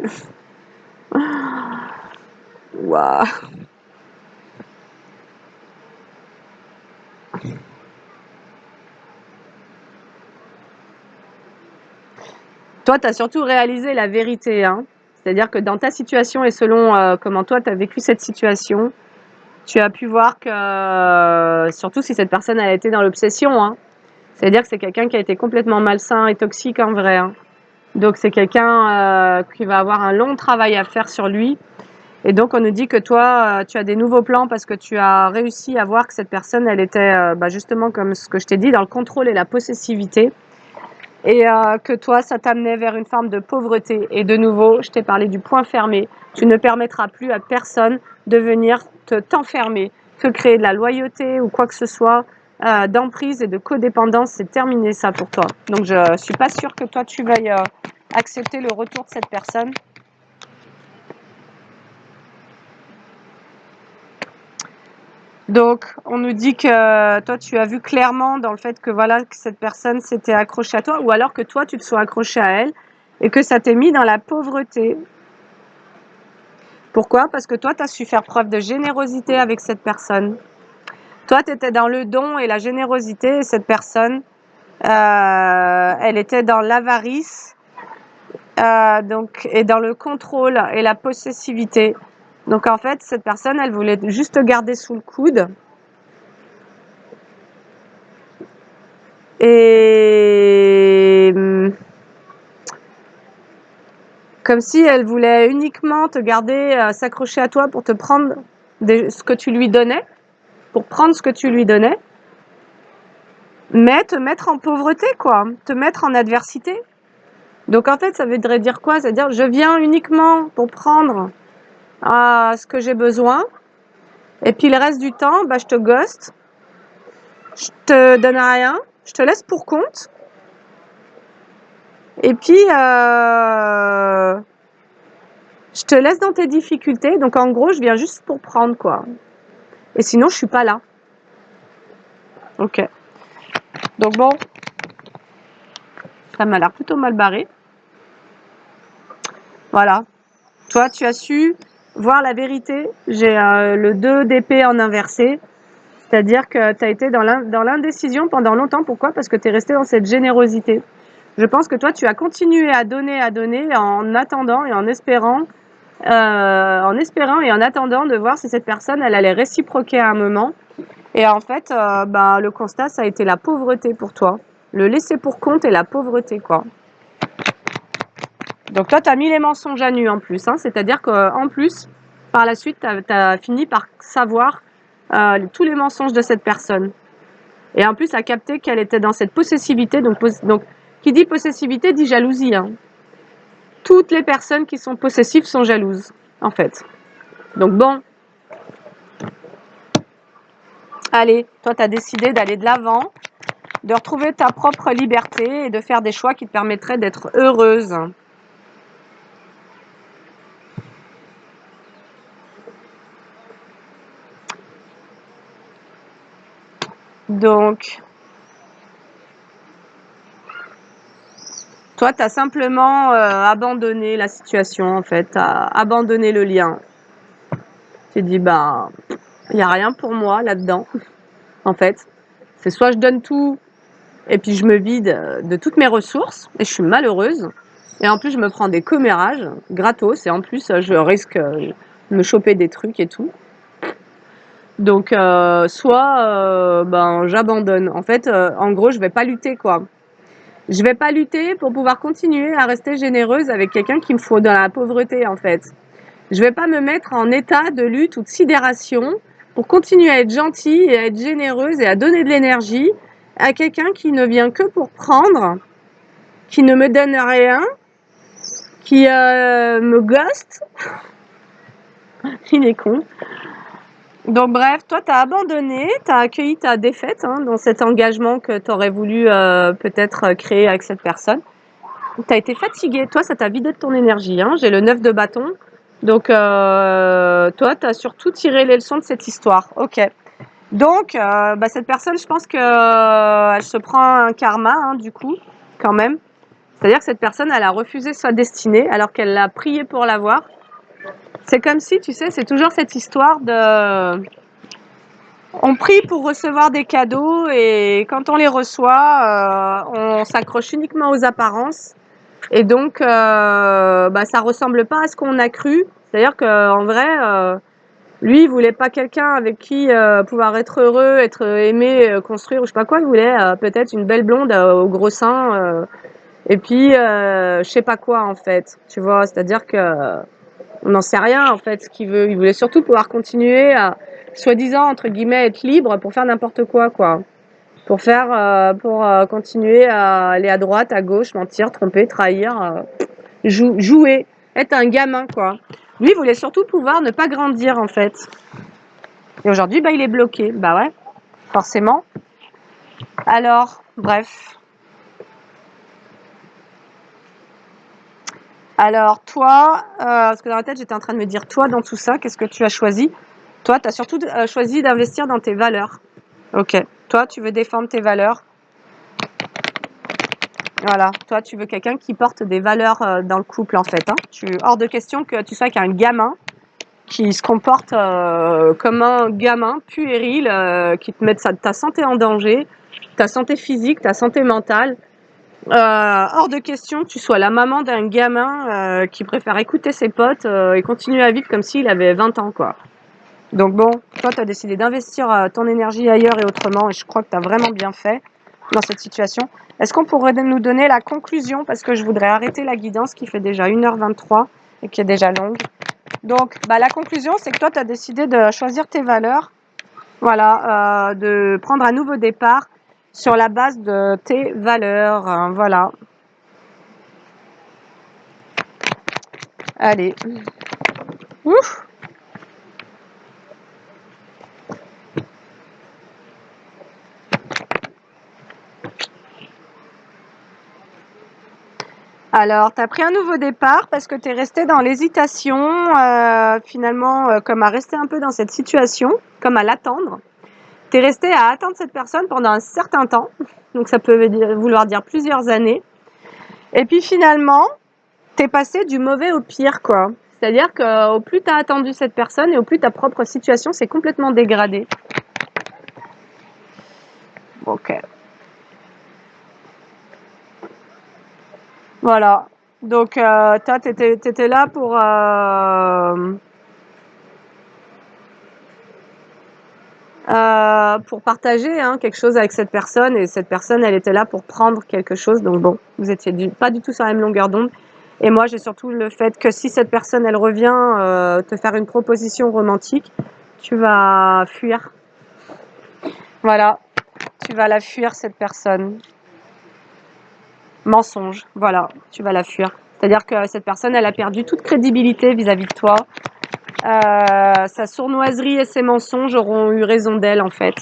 Speaker 1: Waouh. Toi, tu as surtout réalisé la vérité, hein. C'est-à-dire que dans ta situation et selon comment toi, tu as vécu cette situation, tu as pu voir que, surtout si cette personne a été dans l'obsession, hein. C'est-à-dire que c'est quelqu'un qui a été complètement malsain et toxique en vrai, hein. Donc c'est quelqu'un qui va avoir un long travail à faire sur lui. Et donc on nous dit que toi, tu as des nouveaux plans parce que tu as réussi à voir que cette personne, elle était justement comme ce que je t'ai dit, dans le contrôle et la possessivité. Et que toi, ça t'amenait vers une forme de pauvreté. Et de nouveau, je t'ai parlé du point fermé. Tu ne permettras plus à personne de venir t'enfermer, te créer de la loyauté ou quoi que ce soit, d'emprise et de codépendance. C'est terminé ça pour toi. Donc je suis pas sûre que toi, tu veuilles accepter le retour de cette personne. Donc, on nous dit que toi, tu as vu clairement dans le fait que voilà, que cette personne s'était accrochée à toi, ou alors que toi, tu te sois accroché à elle et que ça t'ait mis dans la pauvreté. Pourquoi? Parce que toi, tu as su faire preuve de générosité avec cette personne. Toi, tu étais dans le don et la générosité, et cette personne, elle était dans l'avarice, donc, et dans le contrôle et la possessivité. Donc, en fait, cette personne, elle voulait juste te garder sous le coude. Et comme si elle voulait uniquement te garder, s'accrocher à toi pour te prendre ce que tu lui donnais, pour prendre ce que tu lui donnais, mais te mettre en pauvreté, quoi, te mettre en adversité. Donc en fait, ça voudrait dire quoi? Ça veut dire je viens uniquement pour prendre ce que j'ai besoin, et puis le reste du temps, je te ghost, je te donne rien, je te laisse pour compte, et puis je te laisse dans tes difficultés. Donc en gros, je viens juste pour prendre, quoi. Et sinon, je suis pas là. Ok. Donc bon, ça m'a l'air plutôt mal barré. Voilà. Toi, tu as su voir la vérité. J'ai le 2 d'épée en inversé. C'est-à-dire que tu as été dans l'indécision pendant longtemps. Pourquoi? Parce que tu es resté dans cette générosité. Je pense que toi, tu as continué à donner en attendant et en espérant et en attendant de voir si cette personne, elle allait réciproquer à un moment. Et en fait, le constat, ça a été la pauvreté pour toi. Le laisser pour compte et la pauvreté, quoi. Donc toi, tu as mis les mensonges à nu en plus. Hein, c'est-à-dire qu'en plus, par la suite, tu as fini par savoir tous les mensonges de cette personne. Et en plus, à capter qu'elle était dans cette possessivité. Donc Qui dit possessivité dit jalousie, hein. Toutes les personnes qui sont possessives sont jalouses, en fait. Donc bon, allez, toi, tu as décidé d'aller de l'avant, de retrouver ta propre liberté et de faire des choix qui te permettraient d'être heureuse. Donc, toi, tu as simplement abandonné la situation, en fait. Tu as abandonné le lien. Tu dis, ben, il n'y a rien pour moi là-dedans, en fait. C'est soit je donne tout et puis je me vide de toutes mes ressources et je suis malheureuse. Et en plus, je me prends des commérages gratos et en plus, je risque de me choper des trucs et tout. Donc, soit ben, j'abandonne. En fait, en gros, je vais pas lutter, quoi. Je vais pas lutter pour pouvoir continuer à rester généreuse avec quelqu'un qui me faut dans la pauvreté, en fait. Je vais pas me mettre en état de lutte ou de sidération pour continuer à être gentille et à être généreuse et à donner de l'énergie à quelqu'un qui ne vient que pour prendre, qui ne me donne rien, qui me ghost. Il est con. Donc bref, toi, tu as abandonné, tu as accueilli ta défaite hein, dans cet engagement que tu aurais voulu peut-être créer avec cette personne. Tu as été fatigué, toi, ça t'a vidé de ton énergie. Hein. J'ai le 9 de bâton. Donc, toi, tu as surtout tiré les leçons de cette histoire. Ok. Donc, bah, cette personne, je pense qu'elle se prend un karma, hein, du coup, quand même. C'est-à-dire que cette personne, elle a refusé sa destinée alors qu'elle l'a prié pour l'avoir. C'est comme si, tu sais, c'est toujours cette histoire de... On prie pour recevoir des cadeaux et quand on les reçoit, on s'accroche uniquement aux apparences. Et donc, bah, ça ressemble pas à ce qu'on a cru. C'est-à-dire qu'en vrai, lui, il voulait pas quelqu'un avec qui pouvoir être heureux, être aimé, construire, ou je sais pas quoi. Il voulait peut-être une belle blonde au gros sein, et puis je sais pas quoi en fait. Tu vois, c'est-à-dire que on n'en sait rien en fait ce qu'il veut. Il voulait surtout pouvoir continuer à, soi-disant entre guillemets, être libre pour faire n'importe quoi, quoi. Pour continuer à aller à droite, à gauche, mentir, tromper, trahir, jouer, être un gamin, quoi. Lui, il voulait surtout pouvoir ne pas grandir, en fait. Et aujourd'hui, bah, il est bloqué. Bah ouais, forcément. Alors, bref. Alors, toi, parce que dans la tête, j'étais en train de me dire, toi, dans tout ça, qu'est-ce que tu as choisi? Toi, tu as surtout choisi d'investir dans tes valeurs. Ok. Toi, tu veux défendre tes valeurs. Voilà. Toi, tu veux quelqu'un qui porte des valeurs dans le couple, en fait. Hein. Hors de question que tu sois avec un gamin qui se comporte comme un gamin puéril, qui te met ta santé en danger, ta santé physique, ta santé mentale. Hors de question que tu sois la maman d'un gamin qui préfère écouter ses potes et continuer à vivre comme s'il avait 20 ans, quoi. Donc bon, toi, tu as décidé d'investir ton énergie ailleurs et autrement, et je crois que tu as vraiment bien fait dans cette situation. Est-ce qu'on pourrait nous donner la conclusion, parce que je voudrais arrêter la guidance qui fait déjà 1h23 et qui est déjà longue. Donc, bah, la conclusion, c'est que toi, tu as décidé de choisir tes valeurs, voilà, de prendre un nouveau départ sur la base de tes valeurs, voilà. Allez. Ouf. Alors, tu as pris un nouveau départ parce que tu es resté dans l'hésitation, finalement, comme à rester un peu dans cette situation, comme à l'attendre. Tu es resté à attendre cette personne pendant un certain temps, donc ça peut vouloir dire plusieurs années. Et puis finalement, tu es passé du mauvais au pire, quoi. C'est-à-dire qu'au plus tu as attendu cette personne et au plus ta propre situation s'est complètement dégradée. Ok. Voilà. Donc, toi, t'étais là pour partager hein, quelque chose avec cette personne et cette personne, elle était là pour prendre quelque chose. Donc bon, vous étiez pas du tout sur la même longueur d'onde. Et moi, j'ai surtout le fait que si cette personne, elle revient te faire une proposition romantique, tu vas fuir. Voilà, tu vas la fuir, cette personne. Mensonge, voilà, tu vas la fuir. C'est-à-dire que cette personne, elle a perdu toute crédibilité vis-à-vis de toi. Sa sournoiserie et ses mensonges auront eu raison d'elle, en fait.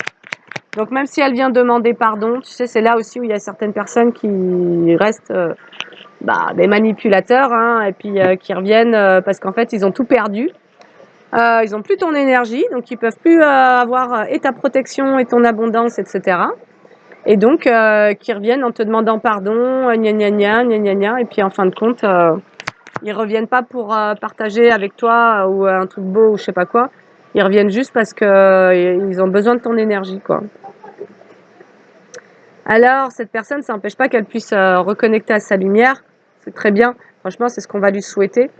Speaker 1: Donc même si elle vient demander pardon, tu sais, c'est là aussi où il y a certaines personnes qui restent des manipulateurs, hein, et puis qui reviennent parce qu'en fait, ils ont tout perdu. Ils ont plus ton énergie, donc ils peuvent plus avoir et ta protection et ton abondance, etc. Et donc, qui reviennent en te demandant pardon, gna gna gna, gna gna gna, et puis en fin de compte, ils reviennent pas pour partager avec toi ou un truc beau ou je sais pas quoi. Ils reviennent juste parce que ils ont besoin de ton énergie, quoi. Alors, cette personne, ça n'empêche pas qu'elle puisse reconnecter à sa lumière. C'est très bien. Franchement, c'est ce qu'on va lui souhaiter.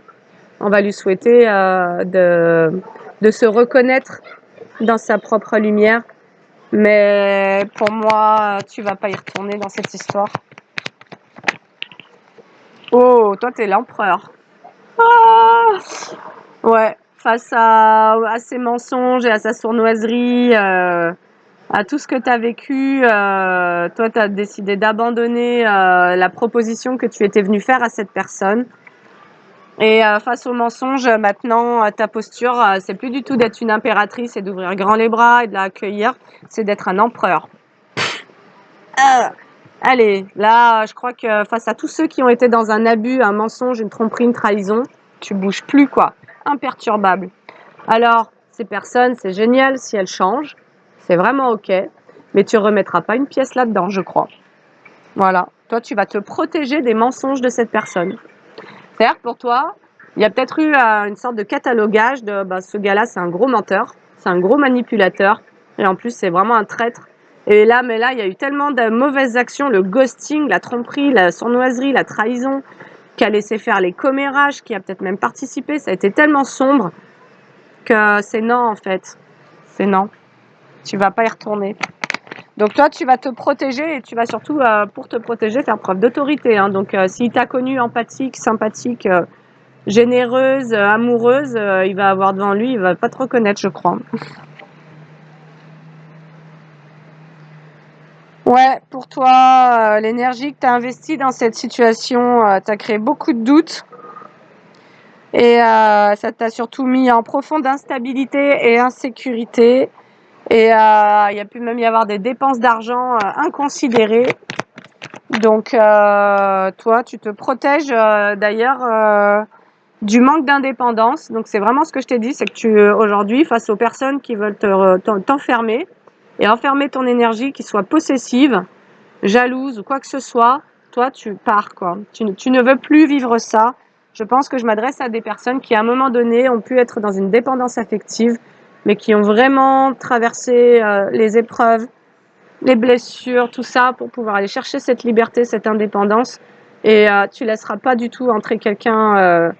Speaker 1: On va lui souhaiter de se reconnaître dans sa propre lumière. Mais pour moi, tu vas pas y retourner dans cette histoire. Oh, toi, t'es l'empereur. Ah ouais, face à ses mensonges et à sa sournoiserie, à tout ce que tu as vécu, toi, tu as décidé d'abandonner la proposition que tu étais venu faire à cette personne. Et face aux mensonges, maintenant, ta posture, c'est plus du tout d'être une impératrice et d'ouvrir grand les bras et de la accueillir, c'est d'être un empereur. Allez, là, je crois que face à tous ceux qui ont été dans un abus, un mensonge, une tromperie, une trahison, tu bouges plus, quoi. Imperturbable. Alors, ces personnes, c'est génial si elles changent, c'est vraiment ok, mais tu remettras pas une pièce là-dedans, je crois. Voilà. Toi, tu vas te protéger des mensonges de cette personne. C'est-à-dire que pour toi, il y a peut-être eu une sorte de catalogage de ce gars-là, c'est un gros menteur, c'est un gros manipulateur, et en plus, c'est vraiment un traître. Et là, mais là, il y a eu tellement de mauvaises actions, le ghosting, la tromperie, la sournoiserie, la trahison, qui a laissé faire les commérages, qui a peut-être même participé. Ça a été tellement sombre que c'est non, en fait. C'est non. Tu vas pas y retourner. Donc toi, tu vas te protéger et tu vas surtout, pour te protéger, faire preuve d'autorité, hein. Donc s'il t'a connue empathique, sympathique, généreuse, amoureuse, il va avoir devant lui, il va pas te reconnaître, je crois. Ouais, pour toi, l'énergie que tu as investie dans cette situation, tu as créé beaucoup de doutes et ça t'a surtout mis en profonde instabilité et insécurité. Et il y a pu même y avoir des dépenses d'argent inconsidérées. Donc, toi, tu te protèges d'ailleurs du manque d'indépendance. Donc, c'est vraiment ce que je t'ai dit, c'est que aujourd'hui, face aux personnes qui veulent t'enfermer et enfermer ton énergie, qui soit possessive, jalouse ou quoi que ce soit, toi, tu pars, quoi. Tu ne veux plus vivre ça. Je pense que je m'adresse à des personnes qui, à un moment donné, ont pu être dans une dépendance affective, mais qui ont vraiment traversé les épreuves, les blessures, tout ça, pour pouvoir aller chercher cette liberté, cette indépendance. Et tu laisseras pas du tout entrer quelqu'un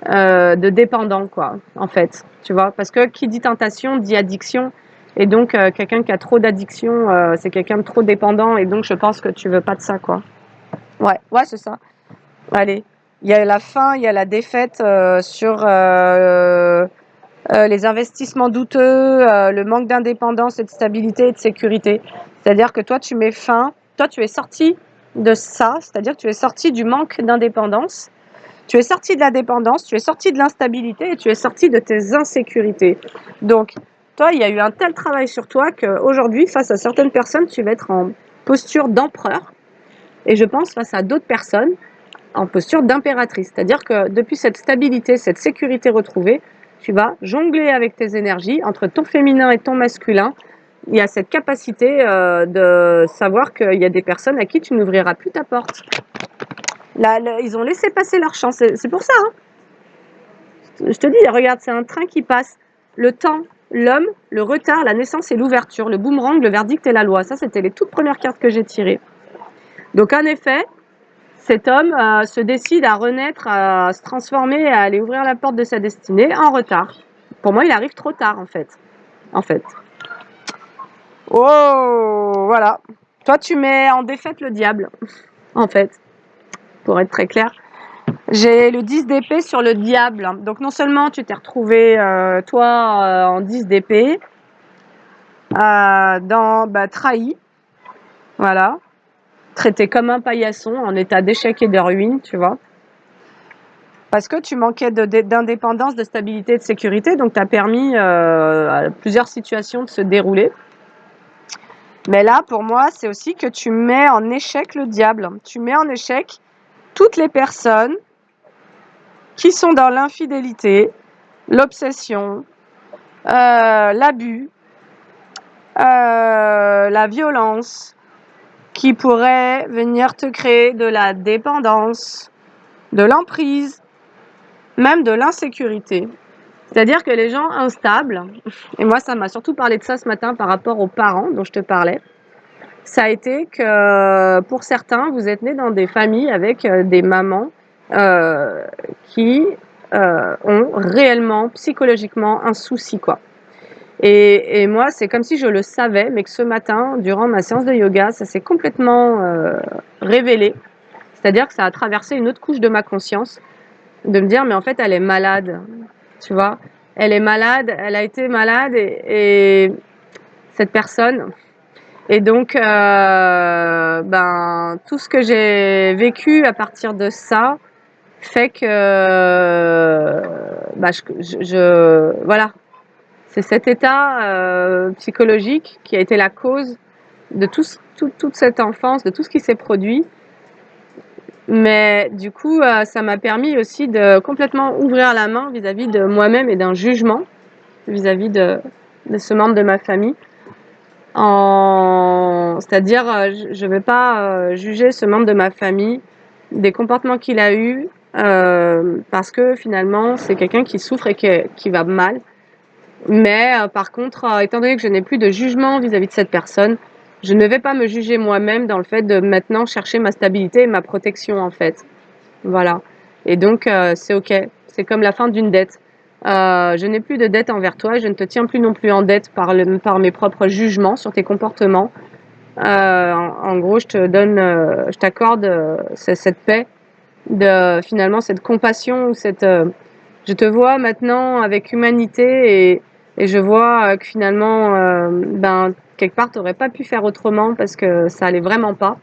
Speaker 1: de dépendant, quoi, en fait. Tu vois, parce que qui dit tentation dit addiction. Et donc, quelqu'un qui a trop d'addiction, c'est quelqu'un de trop dépendant. Et donc, je pense que tu veux pas de ça, quoi. Ouais, c'est ça. Allez. Il y a la fin, il y a la défaite sur les investissements douteux, le manque d'indépendance et de stabilité et de sécurité. C'est-à-dire que toi, tu mets fin, toi, tu es sorti de ça, c'est-à-dire que tu es sorti du manque d'indépendance, tu es sorti de la dépendance, tu es sorti de l'instabilité et tu es sorti de tes insécurités. Donc, toi, il y a eu un tel travail sur toi qu'aujourd'hui, face à certaines personnes, tu vas être en posture d'empereur et je pense face à d'autres personnes en posture d'impératrice. C'est-à-dire que depuis cette stabilité, cette sécurité retrouvée, tu vas jongler avec tes énergies entre ton féminin et ton masculin. Il y a cette capacité de savoir qu'il y a des personnes à qui tu n'ouvriras plus ta porte. Là, ils ont laissé passer leur chance. C'est pour ça. Hein. Je te dis, regarde, c'est un train qui passe. Le temps, l'homme, le retard, la naissance et l'ouverture, le boomerang, le verdict et la loi. Ça, c'était les toutes premières cartes que j'ai tirées. Donc, en effet, cet homme se décide à renaître, à se transformer, à aller ouvrir la porte de sa destinée en retard. Pour moi, il arrive trop tard, en fait. Oh, voilà. Toi, tu mets en défaite le diable, en fait, pour être très clair. J'ai le 10 d'épée sur le diable. Donc, non seulement tu t'es retrouvé, toi, en 10 d'épée, trahi. Voilà. traité comme un paillasson, en état d'échec et de ruine, tu vois. Parce que tu manquais d'indépendance, de stabilité et de sécurité, donc tu as permis à plusieurs situations de se dérouler. Mais là, pour moi, c'est aussi que tu mets en échec le diable. Tu mets en échec toutes les personnes qui sont dans l'infidélité, l'obsession, l'abus, la violence, qui pourraient venir te créer de la dépendance, de l'emprise, même de l'insécurité. C'est-à-dire que les gens instables, et moi ça m'a surtout parlé de ça ce matin par rapport aux parents dont je te parlais, ça a été que pour certains, vous êtes nés dans des familles avec des mamans qui ont réellement, psychologiquement, un souci, quoi. Et moi, c'est comme si je le savais, mais que ce matin, durant ma séance de yoga, ça s'est complètement révélé. C'est-à-dire que ça a traversé une autre couche de ma conscience, de me dire, mais en fait, elle est malade, tu vois. Elle est malade, elle a été malade, et cette personne. Et donc, ben, tout ce que j'ai vécu à partir de ça fait que, bah, voilà, c'est cet état psychologique qui a été la cause de toute cette enfance, de tout ce qui s'est produit. Mais du coup, ça m'a permis aussi de complètement ouvrir la main vis-à-vis de moi-même et d'un jugement vis-à-vis de ce membre de ma famille. C'est-à-dire, je ne vais pas juger ce membre de ma famille des comportements qu'il a eus parce que finalement, c'est quelqu'un qui souffre et qui va mal. Mais par contre, étant donné que je n'ai plus de jugement vis-à-vis de cette personne, je ne vais pas me juger moi-même dans le fait de maintenant chercher ma stabilité et ma protection, en fait. Voilà. Et donc, c'est OK. C'est comme la fin d'une dette. Je n'ai plus de dette envers toi, je ne te tiens plus non plus en dette par mes propres jugements sur tes comportements. En gros, je t'accorde cette paix, finalement cette compassion, je te vois maintenant avec humanité et je vois que finalement, ben, quelque part, tu n'aurais pas pu faire autrement parce que ça allait vraiment pas.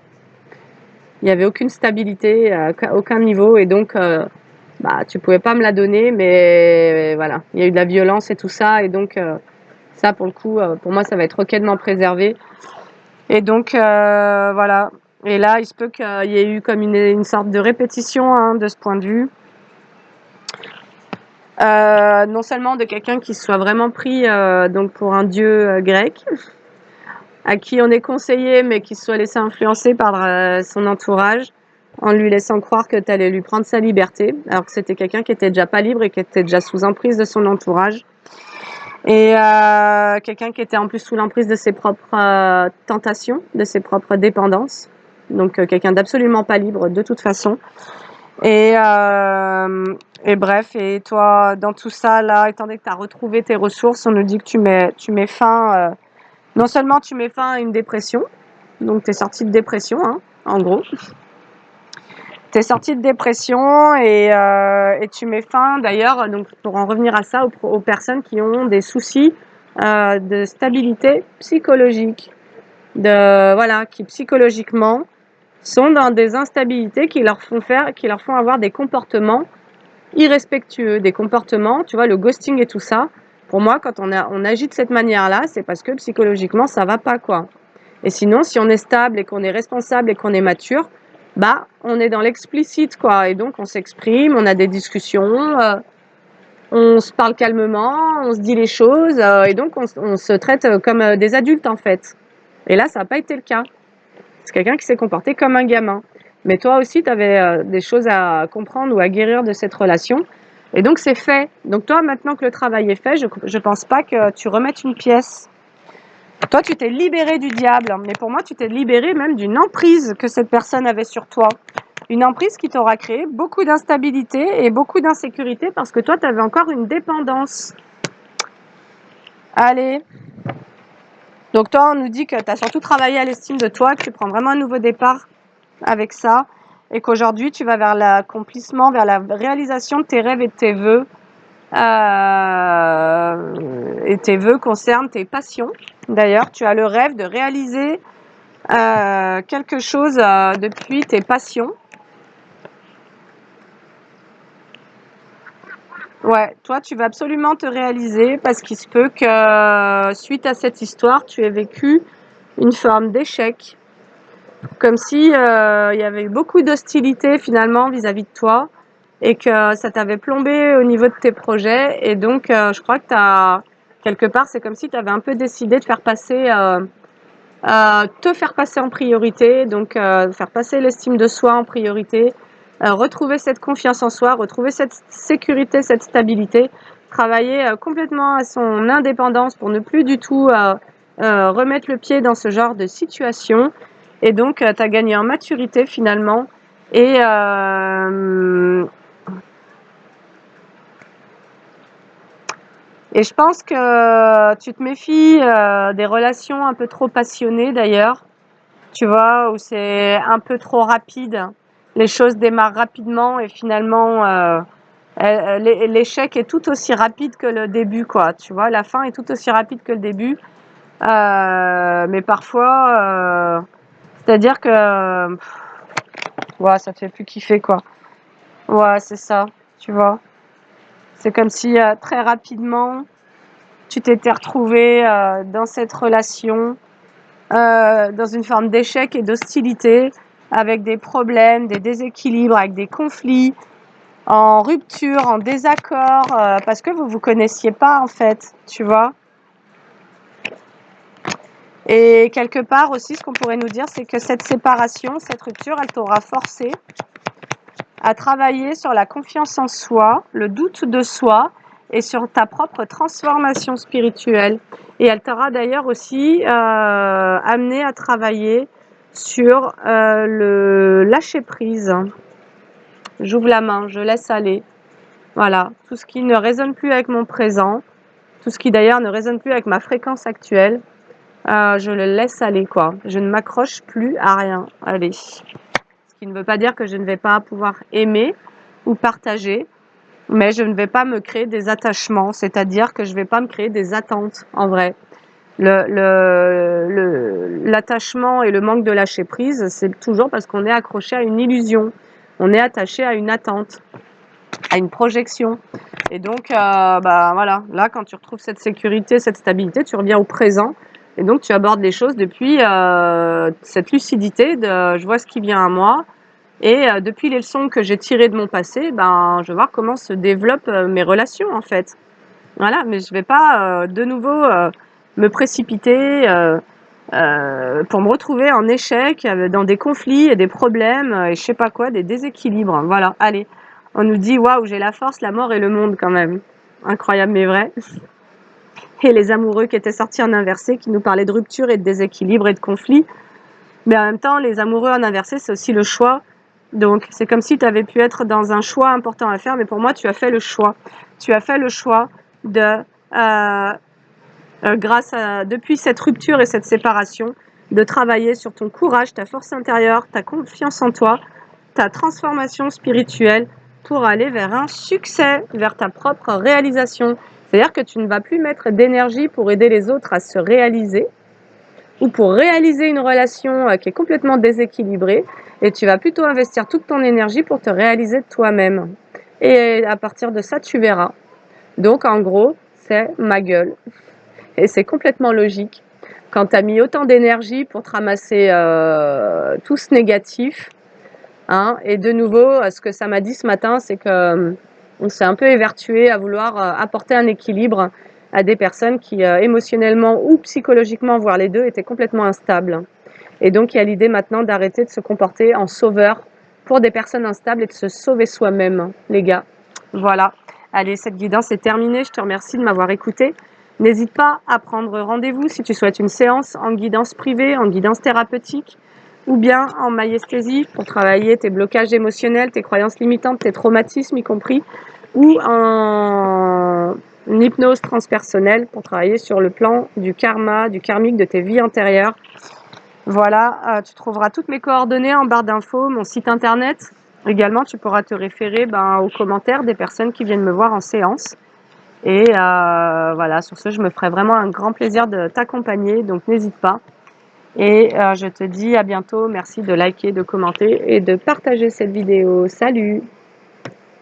Speaker 1: Il n'y avait aucune stabilité à aucun niveau et donc bah, tu pouvais pas me la donner, mais voilà, il y a eu de la violence et tout ça et donc ça pour le coup, pour moi ça va être OK de m'en préserver. Et donc voilà. Et là, il se peut qu'il y ait eu comme une sorte de répétition hein, de ce point de vue. Non seulement de quelqu'un qui soit vraiment pris donc pour un dieu grec, à qui on est conseillé, mais qui se soit laissé influencer par son entourage, en lui laissant croire que tu allais lui prendre sa liberté, alors que c'était quelqu'un qui était déjà pas libre et qui était déjà sous emprise de son entourage. Et quelqu'un qui était en plus sous l'emprise de ses propres tentations, de ses propres dépendances. Donc quelqu'un d'absolument pas libre de toute façon. Et bref, et toi, dans tout ça, là, étant donné que tu as retrouvé tes ressources, on nous dit que tu mets fin, non seulement tu mets fin à une dépression, donc tu es sorti de dépression, hein, en gros. Tu es sorti de dépression et tu mets fin, d'ailleurs, donc pour en revenir à ça, aux personnes qui ont des soucis de stabilité psychologique, qui psychologiquement sont dans des instabilités qui leur font avoir des comportements irrespectueux, des comportements, tu vois, le ghosting et tout ça. Pour moi, quand on agit de cette manière-là, c'est parce que psychologiquement, ça va pas, quoi. Et sinon, si on est stable et qu'on est responsable et qu'on est mature, bah, on est dans l'explicite, quoi. Et donc, on s'exprime, on a des discussions, on se parle calmement, on se dit les choses, et donc on se traite comme des adultes, en fait. Et là, ça n'a pas été le cas. C'est quelqu'un qui s'est comporté comme un gamin. Mais toi aussi, tu avais des choses à comprendre ou à guérir de cette relation. Et donc, c'est fait. Donc, toi, maintenant que le travail est fait, je ne pense pas que tu remettes une pièce. Toi, tu t'es libéré du diable. Mais pour moi, tu t'es libéré même d'une emprise que cette personne avait sur toi. Une emprise qui t'aura créé beaucoup d'instabilité et beaucoup d'insécurité parce que toi, tu avais encore une dépendance. Allez. Donc, toi, on nous dit que tu as surtout travaillé à l'estime de toi, que tu prends vraiment un nouveau départ avec ça et qu'aujourd'hui tu vas vers l'accomplissement, vers la réalisation de tes rêves et de tes vœux. Et tes vœux concernent tes passions. D'ailleurs, tu as le rêve de réaliser quelque chose depuis tes passions. Ouais, toi, tu vas absolument te réaliser parce qu'il se peut que suite à cette histoire, tu aies vécu une forme d'échec, comme si il y avait eu beaucoup d'hostilité finalement vis-à-vis de toi et que ça t'avait plombé au niveau de tes projets. Et donc, je crois que quelque part, c'est comme si tu avais un peu décidé de faire passer, te faire passer en priorité, donc faire passer l'estime de soi en priorité, retrouver cette confiance en soi, retrouver cette sécurité, cette stabilité, travailler complètement à son indépendance pour ne plus du tout remettre le pied dans ce genre de situation. Et donc, tu as gagné en maturité finalement. Et je pense que tu te méfies des relations un peu trop passionnées d'ailleurs, tu vois, où c'est un peu trop rapide. Les choses démarrent rapidement et finalement, l'échec est tout aussi rapide que le début, quoi. Tu vois, la fin est tout aussi rapide que le début. Mais parfois, c'est-à-dire que, ouais, ça te fait plus kiffer, quoi. Ouais, c'est ça, tu vois. C'est comme si très rapidement, tu t'étais retrouvé dans cette relation, dans une forme d'échec et d'hostilité, avec des problèmes, des déséquilibres, avec des conflits, en rupture, en désaccord, parce que vous vous connaissiez pas en fait, tu vois. Et quelque part aussi, ce qu'on pourrait nous dire, c'est que cette séparation, cette rupture, elle t'aura forcé à travailler sur la confiance en soi, le doute de soi et sur ta propre transformation spirituelle. Et elle t'aura d'ailleurs aussi amené à travailler sur le lâcher prise. J'ouvre la main, je laisse aller. Voilà, tout ce qui ne résonne plus avec mon présent, tout ce qui d'ailleurs ne résonne plus avec ma fréquence actuelle, je le laisse aller, quoi. Je ne m'accroche plus à rien. Allez. Ce qui ne veut pas dire que je ne vais pas pouvoir aimer ou partager, mais je ne vais pas me créer des attachements, c'est-à-dire que je ne vais pas me créer des attentes, en vrai. L'attachement et le manque de lâcher prise, c'est toujours parce qu'on est accroché à une illusion. On est attaché à une attente, à une projection. Et donc, bah voilà, là, quand tu retrouves cette sécurité, cette stabilité, tu reviens au présent. Et donc, tu abordes les choses depuis cette lucidité de je vois ce qui vient à moi. Et depuis les leçons que j'ai tirées de mon passé, ben, je vais voir comment se développent mes relations, en fait. Voilà, mais je vais pas de nouveau me précipiter pour me retrouver en échec, dans des conflits et des problèmes et je sais pas quoi, des déséquilibres. Voilà, allez. On nous dit waouh, j'ai la force, la mort et le monde quand même. Incroyable mais vrai. Et les amoureux qui étaient sortis en inversé, qui nous parlaient de rupture et de déséquilibre et de conflit. Mais en même temps, les amoureux en inversé, c'est aussi le choix. Donc, c'est comme si tu avais pu être dans un choix important à faire, mais pour moi, tu as fait le choix. Tu as fait le choix de depuis cette rupture et cette séparation, de travailler sur ton courage, ta force intérieure, ta confiance en toi, ta transformation spirituelle pour aller vers un succès, vers ta propre réalisation. C'est-à-dire que tu ne vas plus mettre d'énergie pour aider les autres à se réaliser ou pour réaliser une relation qui est complètement déséquilibrée et tu vas plutôt investir toute ton énergie pour te réaliser toi-même. Et à partir de ça, tu verras. Donc en gros, c'est ma gueule. Et c'est complètement logique. Quand tu as mis autant d'énergie pour te ramasser tout ce négatif, hein, et de nouveau, ce que ça m'a dit ce matin, c'est que on s'est un peu évertué à vouloir apporter un équilibre à des personnes qui, émotionnellement ou psychologiquement, voire les deux, étaient complètement instables. Et donc, il y a l'idée maintenant d'arrêter de se comporter en sauveur pour des personnes instables et de se sauver soi-même, les gars. Voilà. Allez, cette guidance est terminée. Je te remercie de m'avoir écouté. N'hésite pas à prendre rendez-vous si tu souhaites une séance en guidance privée, en guidance thérapeutique ou bien en maïesthésie pour travailler tes blocages émotionnels, tes croyances limitantes, tes traumatismes y compris, ou en hypnose transpersonnelle pour travailler sur le plan du karma, du karmique de tes vies antérieures. Voilà, tu trouveras toutes mes coordonnées en barre d'infos, mon site internet. Également, tu pourras te référer aux commentaires des personnes qui viennent me voir en séance. Et voilà, sur ce, je me ferai vraiment un grand plaisir de t'accompagner, donc n'hésite pas. Et je te dis à bientôt. Merci de liker, de commenter et de partager cette vidéo. Salut!